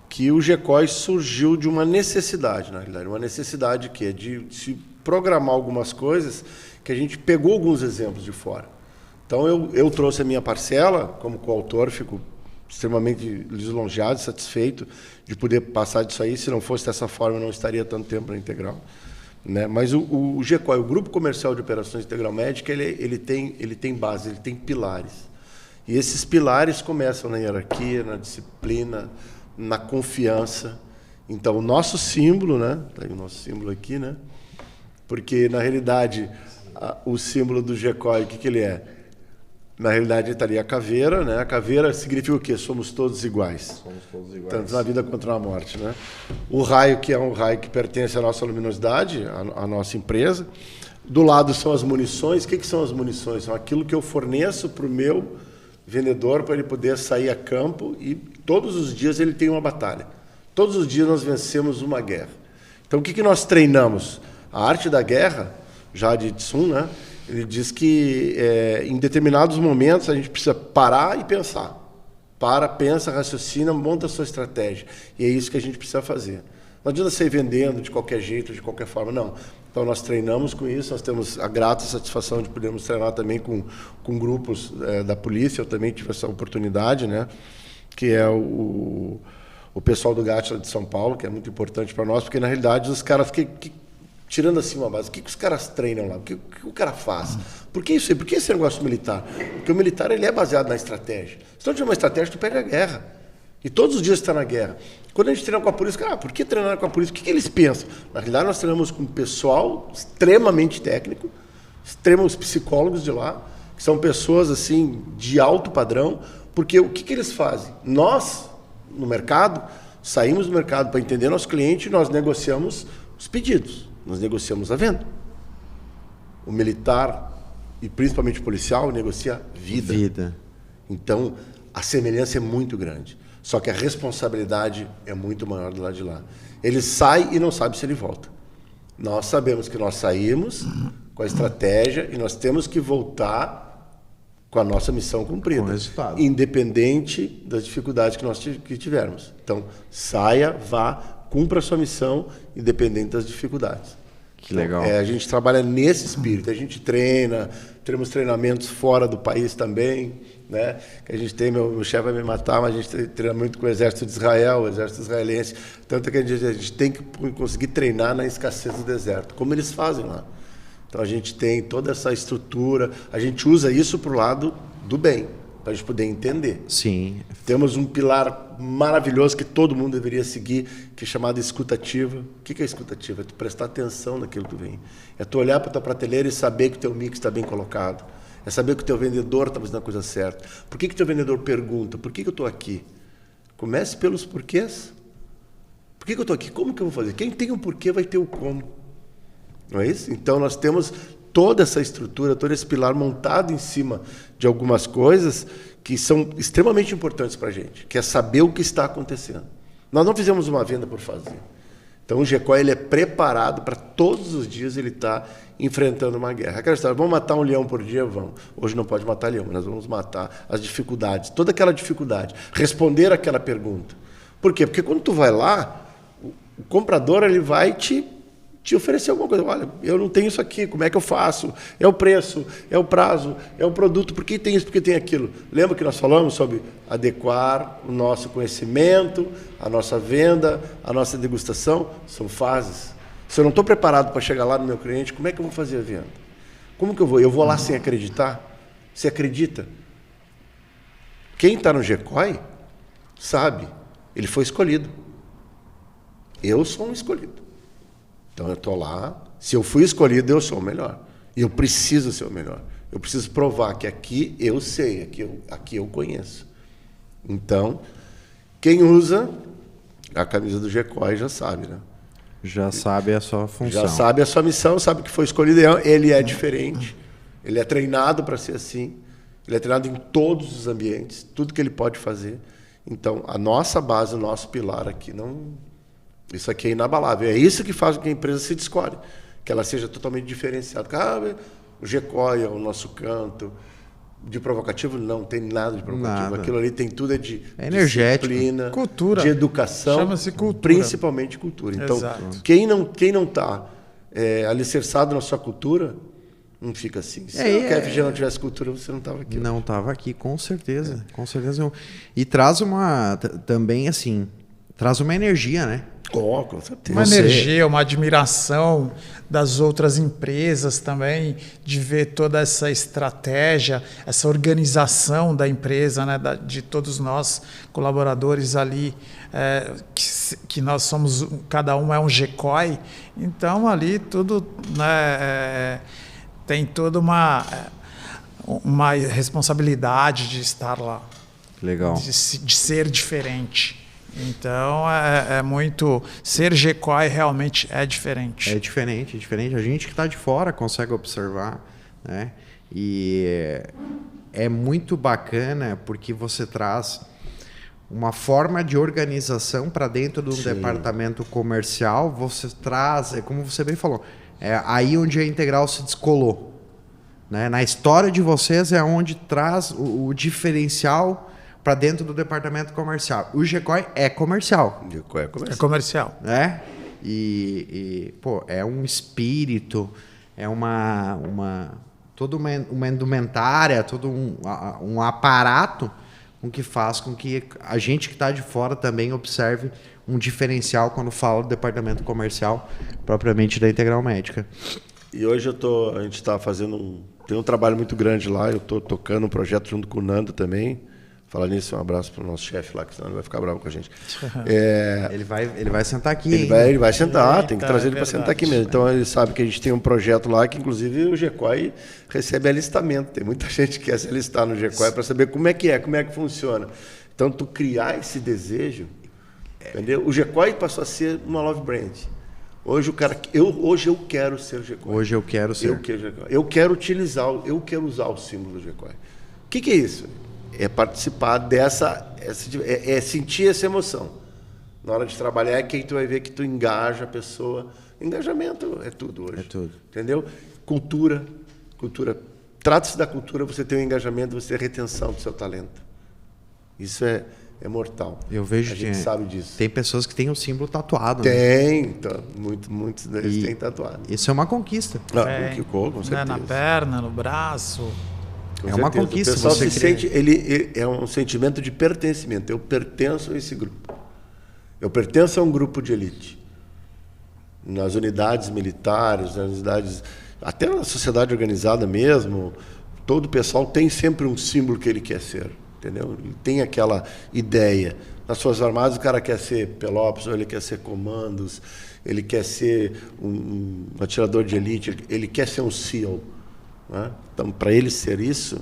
que o GECOI surgiu de uma necessidade, na realidade, uma necessidade que é de se programar algumas coisas, que a gente pegou alguns exemplos de fora. Então, eu trouxe a minha parcela, como coautor, fico extremamente lisonjeado, satisfeito de poder passar disso aí. Se não fosse dessa forma, eu não estaria tanto tempo na Integral, né? Mas o GECOI, o Grupo Comercial de Operações Integral Médica, ele tem base, ele tem pilares. E esses pilares começam na hierarquia, na disciplina, na confiança. Então, o nosso símbolo, né? Tá aí o nosso símbolo aqui, né? Porque, na realidade, o símbolo do GECOI, o que ele é? Na realidade, estaria a caveira, né? A caveira significa o quê? Somos todos iguais. Somos todos iguais. Tanto na vida quanto na morte, né? O raio, que é um raio que pertence à nossa luminosidade, à nossa empresa. Do lado são as munições. O que são as munições? São aquilo que eu forneço para o meu vendedor para ele poder sair a campo e todos os dias ele tem uma batalha. Todos os dias nós vencemos uma guerra. Então, o que nós treinamos? A arte da guerra, já de Tsun, né? Ele diz que em determinados momentos a gente precisa parar e pensar. Para, pensa, raciocina, monta a sua estratégia. E é isso que a gente precisa fazer. Não adianta sair vendendo de qualquer jeito, de qualquer forma, não. Então nós treinamos com isso, nós temos a grata satisfação de podermos treinar também com grupos da polícia. Eu também tive essa oportunidade, né? Que é o pessoal do GAT de São Paulo, que é muito importante para nós, porque na realidade os caras tirando assim uma base, o que os caras treinam lá? O que o cara faz? Por que isso aí? Por que esse negócio militar? Porque o militar ele é baseado na estratégia. Se tu não tiver uma estratégia, tu perde a guerra. E todos os dias está na guerra. Quando a gente treina com a polícia, cara, por que treinar com a polícia? O que eles pensam? Na realidade, nós treinamos com um pessoal extremamente técnico, extremos psicólogos de lá, que são pessoas assim de alto padrão, porque o que eles fazem? Nós, no mercado, saímos do mercado para entender nosso cliente e nós negociamos os pedidos. Nós negociamos a venda. O militar, e principalmente o policial, negocia vida. Então, a semelhança é muito grande. Só que a responsabilidade é muito maior do lado de lá. Ele sai e não sabe se ele volta. Nós sabemos que nós saímos com a estratégia e nós temos que voltar com a nossa missão cumprida. Com resultado. Independente das dificuldades que tivermos. Então, saia, vá, cumpra a sua missão, independente das dificuldades. Que legal. A gente trabalha nesse espírito. A gente treina, temos treinamentos fora do país também, né? A gente tem, meu chefe vai me matar, mas a gente treina muito com o exército de Israel, o exército israelense. Tanto que a gente tem que conseguir treinar na escassez do deserto, como eles fazem lá. Então a gente tem toda essa estrutura, a gente usa isso para o lado do bem, para a gente poder entender. Sim. Temos um pilar maravilhoso que todo mundo deveria seguir, que é chamado escutativa. O que é escutativa? É tu prestar atenção naquilo que vem. É tu olhar para a tua prateleira e saber que o teu mix está bem colocado. É saber que o teu vendedor está fazendo a coisa certa. Por que o teu vendedor pergunta? Por que eu estou aqui? Comece pelos porquês. Por que eu estou aqui? Como que eu vou fazer? Quem tem o porquê vai ter o como. Não é isso? Então nós temos toda essa estrutura, todo esse pilar montado em cima de algumas coisas que são extremamente importantes para a gente, que é saber o que está acontecendo. Nós não fizemos uma venda por fazer. Então o GECOI ele é preparado para todos os dias ele estar enfrentando uma guerra. Aquela história, vamos matar um leão por dia? Vamos. Hoje não pode matar leão, mas nós vamos matar as dificuldades, toda aquela dificuldade, responder aquela pergunta. Por quê? Porque quando tu vai lá, o comprador ele vai te oferecer alguma coisa. Olha, eu não tenho isso aqui, como é que eu faço? É o preço, é o prazo, é o produto, por que tem isso, por que tem aquilo? Lembra que nós falamos sobre adequar o nosso conhecimento, a nossa venda, a nossa degustação? São fases. Se eu não estou preparado para chegar lá no meu cliente, como é que eu vou fazer a venda? Como que eu vou? Eu vou lá sem acreditar? Você acredita? Quem está no GECOI sabe, ele foi escolhido. Eu sou um escolhido. Então eu estou lá, se eu fui escolhido, eu sou o melhor. E eu preciso ser o melhor. Eu preciso provar que aqui eu sei, aqui eu conheço. Então, quem usa a camisa do GECOI já sabe, né? Já sabe a sua função. Já sabe a sua missão, sabe que foi escolhido. Ele é diferente, ele é treinado para ser assim, ele é treinado em todos os ambientes, tudo que ele pode fazer. Então, a nossa base, o nosso pilar aqui não... Isso aqui é inabalável. É isso que faz com que a empresa se descore, que ela seja totalmente diferenciada. O GECOI é o nosso canto. De provocativo, não tem nada de provocativo. Nada. Aquilo ali tem tudo de energético, disciplina, cultura, de educação, chama-se cultura. Principalmente cultura. Então, exato. quem não está alicerçado na sua cultura, não fica assim. Se o KFG não tivesse cultura, você não estava aqui. Não estava aqui, com certeza. Com certeza. E traz também assim, traz uma energia, né? Com certeza. Uma energia, uma admiração das outras empresas também, de ver toda essa estratégia, essa organização da empresa, né, de todos nós colaboradores ali, que nós somos, cada um é um GECOI, então ali tudo, né, tem toda uma responsabilidade de estar lá. Legal. De ser diferente. Então, é muito... Ser G-Koi realmente é diferente. É diferente. A gente que está de fora consegue observar, né? E é muito bacana porque você traz uma forma de organização para dentro de um departamento comercial. Você traz, como você bem falou, é aí onde a Integral se descolou. Né? Na história de vocês é onde traz o diferencial para dentro do departamento comercial. O G-Koi é comercial. G-Koi é comercial. É comercial. Né? Pô, é um espírito, é toda uma indumentária, todo um aparato com que faz com que a gente que está de fora também observe um diferencial quando fala do departamento comercial propriamente da Integral Médica. E hoje a gente está fazendo tem um trabalho muito grande lá, eu estou tocando um projeto junto com o Nando também. Falar nisso, um abraço para o nosso chefe lá, que senão ele vai ficar bravo com a gente. Ele vai sentar aqui. Ele vai sentar, tem que trazer ele para sentar aqui mesmo. Então ele sabe que a gente tem um projeto lá que inclusive o G-Koi recebe alistamento. Tem muita gente que quer se alistar no G-Koi para saber como é que funciona. Então tu criar esse desejo, entendeu? O G-Koi passou a ser uma love brand. Hoje hoje eu quero ser G-Koi. Hoje eu quero ser. Eu quero usar o símbolo do G-Koi. O que é isso? É participar é sentir essa emoção. Na hora de trabalhar é que tu vai ver que tu engaja a pessoa. Engajamento é tudo hoje. É tudo. Entendeu? Cultura. Trata-se da cultura, você tem um engajamento, você tem a retenção do seu talento. Isso é mortal. Eu vejo a gente sabe disso. Tem pessoas que têm o símbolo tatuado. Tem, né? Então, muitos deles têm tatuado. Isso é uma conquista. Com certeza. Na perna, no braço. Com certeza. Uma conquista. O pessoal se sente, é um sentimento de pertencimento. Eu pertenço a esse grupo. Eu pertenço a um grupo de elite. Nas unidades militares, nas unidades, até na sociedade organizada mesmo, todo o pessoal tem sempre um símbolo que ele quer ser. Entendeu? Ele tem aquela ideia. Nas Forças Armadas o cara quer ser Pelopes, ou ele quer ser Comandos, ele quer ser um atirador de elite, ele quer ser um SEAL. Né? Então, para ele ser isso,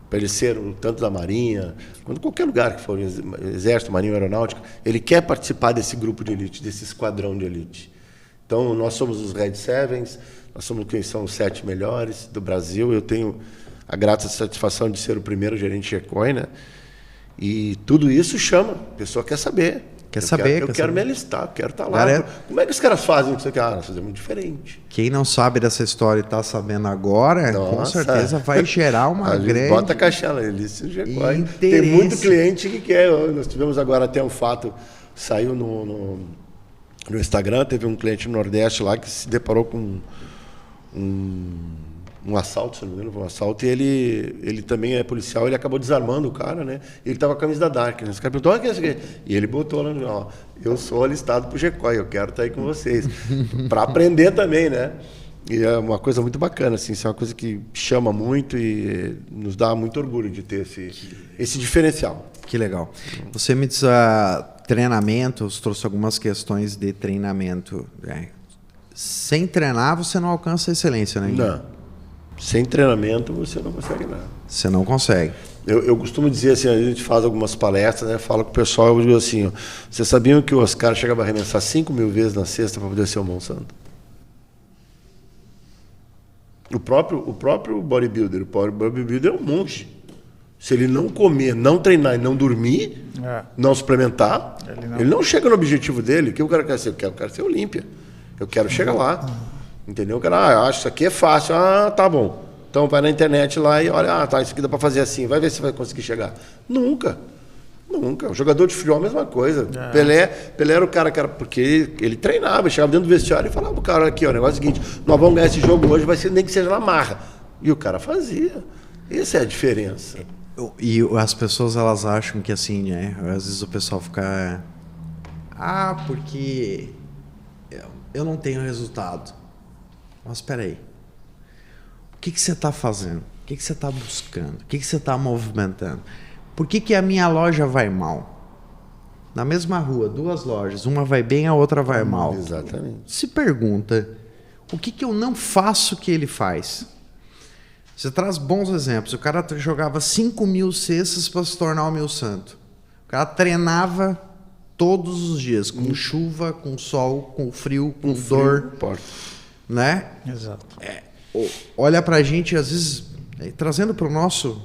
para ele ser tanto da Marinha, quando qualquer lugar que for, Exército, Marinha, Aeronáutica, ele quer participar desse grupo de elite, desse esquadrão de elite. Então, nós somos os Red Sevens, nós somos quem são os 7 melhores do Brasil. Eu tenho a grata satisfação de ser o primeiro gerente G-Koi, né? E tudo isso chama, a pessoa quer saber. Eu quero me alistar, quero estar lá. Como é que os caras fazem isso aqui? Nós fazemos diferente. Quem não sabe dessa história e está sabendo agora, com certeza vai gerar uma grande... Bota a caixinha lá, Elício G-Koi. Tem muito cliente que quer. Nós tivemos agora até um fato, saiu no Instagram, teve um cliente no Nordeste lá que se deparou com um assalto, se não me engano, foi um assalto, e ele também é policial, ele acabou desarmando o cara, né? Ele estava com a camisa da Dark, né? Os caras perguntaram, quem é esse aqui? E ele botou lá, ó, eu sou alistado pro G-Koi, eu quero estar aí com vocês. Para aprender também, né? E é uma coisa muito bacana, assim, isso é uma coisa que chama muito e nos dá muito orgulho de ter esse diferencial. Que legal. Você me diz treinamentos, trouxe algumas questões de treinamento. Sem treinar, você não alcança a excelência, né? Não. Sem treinamento, você não consegue nada. Você não consegue. Eu costumo dizer assim, a gente faz algumas palestras, né? Falo com o pessoal, eu digo assim, ó, vocês sabiam que o Oscar chegava a arremessar 5.000 vezes na cesta para poder ser o Monsanto? O próprio bodybuilder é um monge. Se ele não comer, não treinar e não dormir, não suplementar, ele não chega no objetivo dele. O que o cara quer ser? Eu quero ser Olímpia. Eu quero chegar lá. Entendeu? O cara, acho que isso aqui é fácil. Tá bom. Então vai na internet lá e olha, isso aqui dá para fazer assim. Vai ver se vai conseguir chegar. Nunca. O jogador de futebol, a mesma coisa. Pelé era o cara que era... Porque ele treinava, chegava dentro do vestiário e falava pro cara, olha aqui, ó, o negócio é o seguinte, nós vamos ganhar esse jogo hoje, vai ser nem que seja na marra. E o cara fazia. Essa é a diferença. E as pessoas, elas acham que assim, né? Às vezes o pessoal fica... porque eu não tenho resultado. Mas espera aí. O que você está fazendo? O que você está buscando? O que você está movimentando? Por que a minha loja vai mal? Na mesma rua, 2 lojas. Uma vai bem, a outra vai mal. Exatamente. Se pergunta, o que eu não faço que ele faz? Você traz bons exemplos. O cara jogava 5.000 cestas para se tornar o Mil Santo. O cara treinava todos os dias, com chuva, com sol, com frio, com dor. Né? Exato. Olha pra gente, às vezes, trazendo pro nosso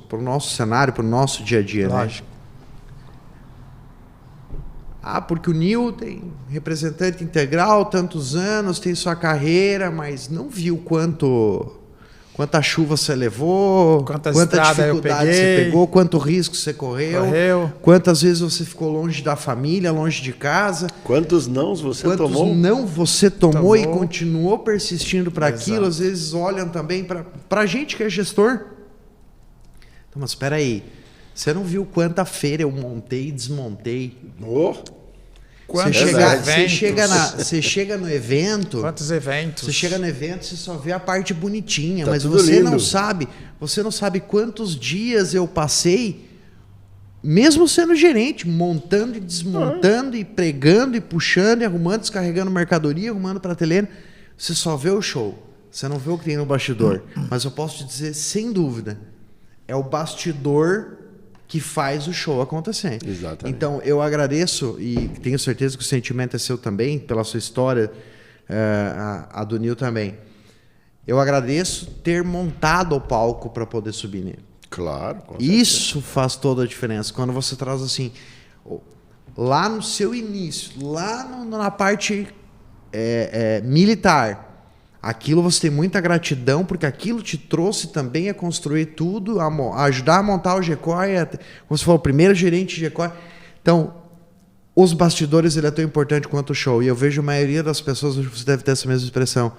cenário, pro nosso dia a dia, lógico. Né? Porque o Nil tem representante integral, tantos anos, tem sua carreira, mas não viu quanta chuva você levou, quanta dificuldade você pegou, quanto risco você correu, quantas vezes você ficou longe da família, longe de casa. Quantos nãos você tomou? Quantos não você tomou e continuou persistindo para aquilo. Às vezes olham também para a gente que é gestor. Então, mas espera aí, você não viu quanta feira eu montei e desmontei? Você chega no evento. Quantos eventos? Você chega no evento, você só vê a parte bonitinha, mas você não sabe quantos dias eu passei, mesmo sendo gerente, montando e desmontando e pregando e puxando e arrumando, descarregando mercadoria, arrumando prateleira. Você só vê o show, você não vê o que tem no bastidor. Mas eu posso te dizer, sem dúvida, é o bastidor que faz o show acontecer. Exatamente. Então, eu agradeço e tenho certeza que o sentimento é seu também, pela sua história, a do Nil também. Eu agradeço ter montado o palco para poder subir nele. Claro. Isso faz toda a diferença. Quando você traz assim, lá no seu início, lá na parte militar, aquilo você tem muita gratidão, porque aquilo te trouxe também a construir tudo, a ajudar a montar o GECOI, como você falou, o primeiro gerente de GECOI. Então, os bastidores ele é tão importante quanto o show. E eu vejo a maioria das pessoas, você deve ter essa mesma expressão,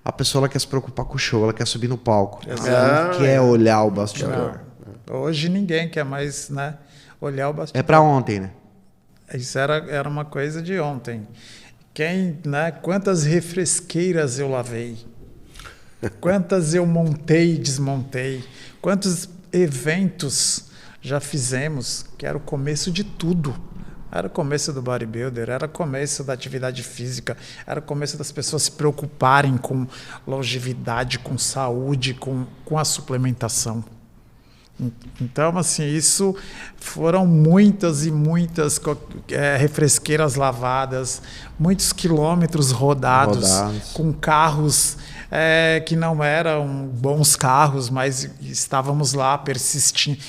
a pessoa ela quer se preocupar com o show, ela quer subir no palco, ela não quer olhar o bastidor. Hoje ninguém quer mais, né, olhar o bastidor. É para ontem, né? Isso era uma coisa de ontem. Quantas refresqueiras eu lavei, quantas eu montei e desmontei, quantos eventos já fizemos, que era o começo de tudo. Era o começo do bodybuilder, era o começo da atividade física, era o começo das pessoas se preocuparem com longevidade, com saúde, com a suplementação. Então, assim, isso foram muitas e muitas refresqueiras lavadas, muitos quilômetros rodados. Com carros que não eram bons carros, mas estávamos lá persistindo,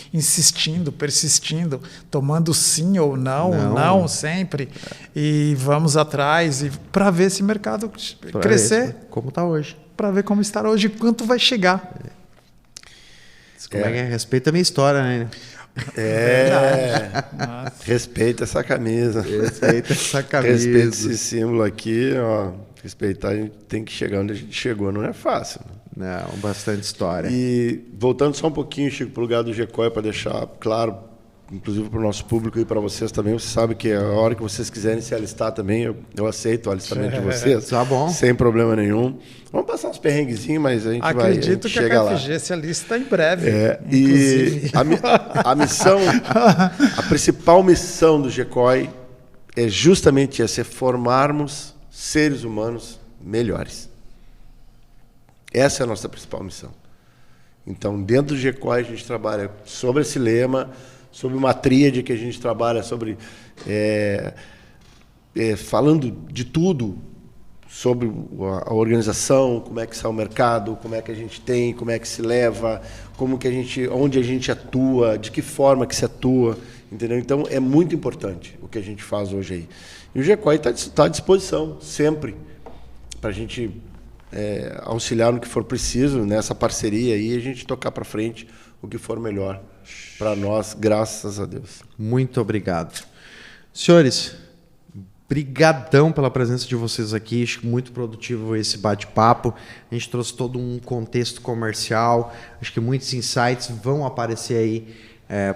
tomando sim ou não sempre, e vamos atrás para ver esse mercado crescer. Como está hoje. Para ver como está hoje e quanto vai chegar. Como é que é? Respeita a minha história, né? Respeita essa camisa. Respeita essa camisa. Respeita esse símbolo aqui, ó. Respeitar, a gente tem que chegar onde a gente chegou, não é fácil. Né? Não, bastante história. E voltando só um pouquinho, Chico, para o lugar do GECOI, para deixar claro, inclusive para o nosso público e para vocês também, você sabe que a hora que vocês quiserem se alistar também, eu aceito o alistamento de vocês. Tá bom. Sem problema nenhum. Vamos passar uns perrenguezinhos, mas a gente Acredito que chega a KFG se alista em breve. E a missão, a principal missão do GECOI é justamente essa, é formarmos seres humanos melhores. Essa é a nossa principal missão. Então, dentro do GECOI, a gente trabalha sobre esse lema, sobre uma tríade que a gente trabalha sobre falando de tudo, sobre a organização, como é que está o mercado, como é que a gente tem, como é que se leva, onde a gente atua, de que forma que se atua, entendeu? Então é muito importante o que a gente faz hoje aí. E o GECOI está à disposição sempre para a gente auxiliar no que for preciso nessa parceria aí, a gente tocar para frente o que for melhor para nós, graças a Deus. Muito obrigado. Senhores, brigadão pela presença de vocês aqui, acho que muito produtivo esse bate-papo, a gente trouxe todo um contexto comercial, acho que muitos insights vão aparecer aí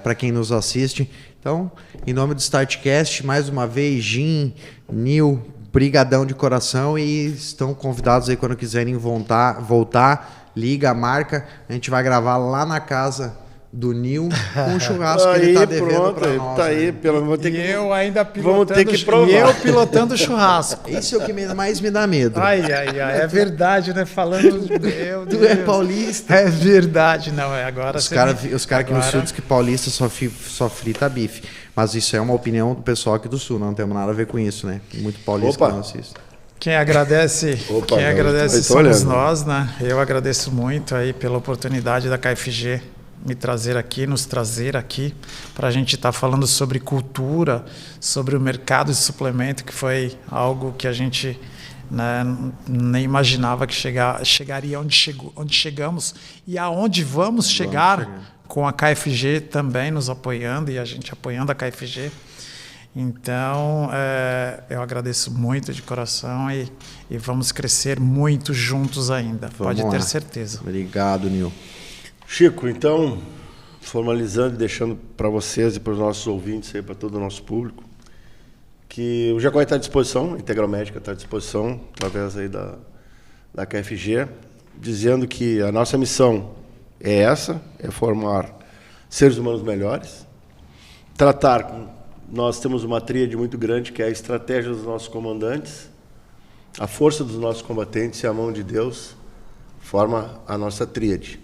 para quem nos assiste. Então, em nome do Startcast, mais uma vez, Jim, Nil, brigadão de coração e estão convidados aí quando quiserem voltar, liga, marca, a gente vai gravar lá na casa do Nil com o churrasco que ele tá devendo para nós. Tá aí, vou ter que, eu ainda pilotando, vamos ter que provar. E eu pilotando o churrasco. Isso é o que mais me dá medo. Ai, é verdade, né? Falando, meu Tu Deus. é paulista. É verdade, não, agora... Os caras aqui no sul dizem que paulista só frita bife. Mas isso é uma opinião do pessoal aqui do sul, não temos nada a ver com isso, né? Muito paulista que não assiste. Quem agradece somos nós, né? Eu agradeço muito aí pela oportunidade da KFG nos trazer aqui para a gente estar falando sobre cultura, sobre o mercado de suplemento, que foi algo que a gente, né, nem imaginava que chegaria onde chegamos e aonde vamos chegar com a KFG também nos apoiando e a gente apoiando a KFG. Então, eu agradeço muito de coração e vamos crescer muito juntos ainda. Pode ter certeza. Obrigado, Nil. Chico, então, formalizando e deixando para vocês e para os nossos ouvintes, para todo o nosso público, que o Jacói está à disposição, a Integral Médica está à disposição, através aí da KFG, dizendo que a nossa missão é essa, é formar seres humanos melhores, nós temos uma tríade muito grande, que é a estratégia dos nossos comandantes, a força dos nossos combatentes e a mão de Deus, forma a nossa tríade.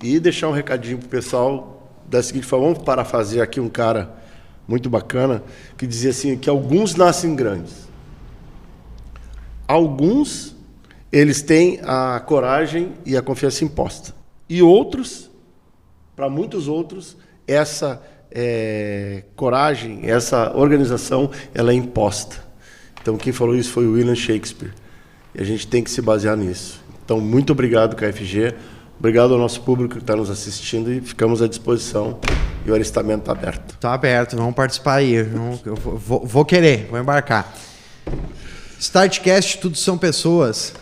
E deixar um recadinho para o pessoal da seguinte forma, vamos parafazer aqui um cara muito bacana, que dizia assim, que alguns nascem grandes. Alguns, eles têm a coragem e a confiança imposta. E outros, para muitos outros, essa coragem, essa organização, ela é imposta. Então, quem falou isso foi o William Shakespeare. E a gente tem que se basear nisso. Então, muito obrigado, KFG. Obrigado ao nosso público que está nos assistindo e ficamos à disposição. E o alistamento está aberto. Está aberto, vamos participar aí. Eu vou querer, vou embarcar. Startcast, tudo são pessoas.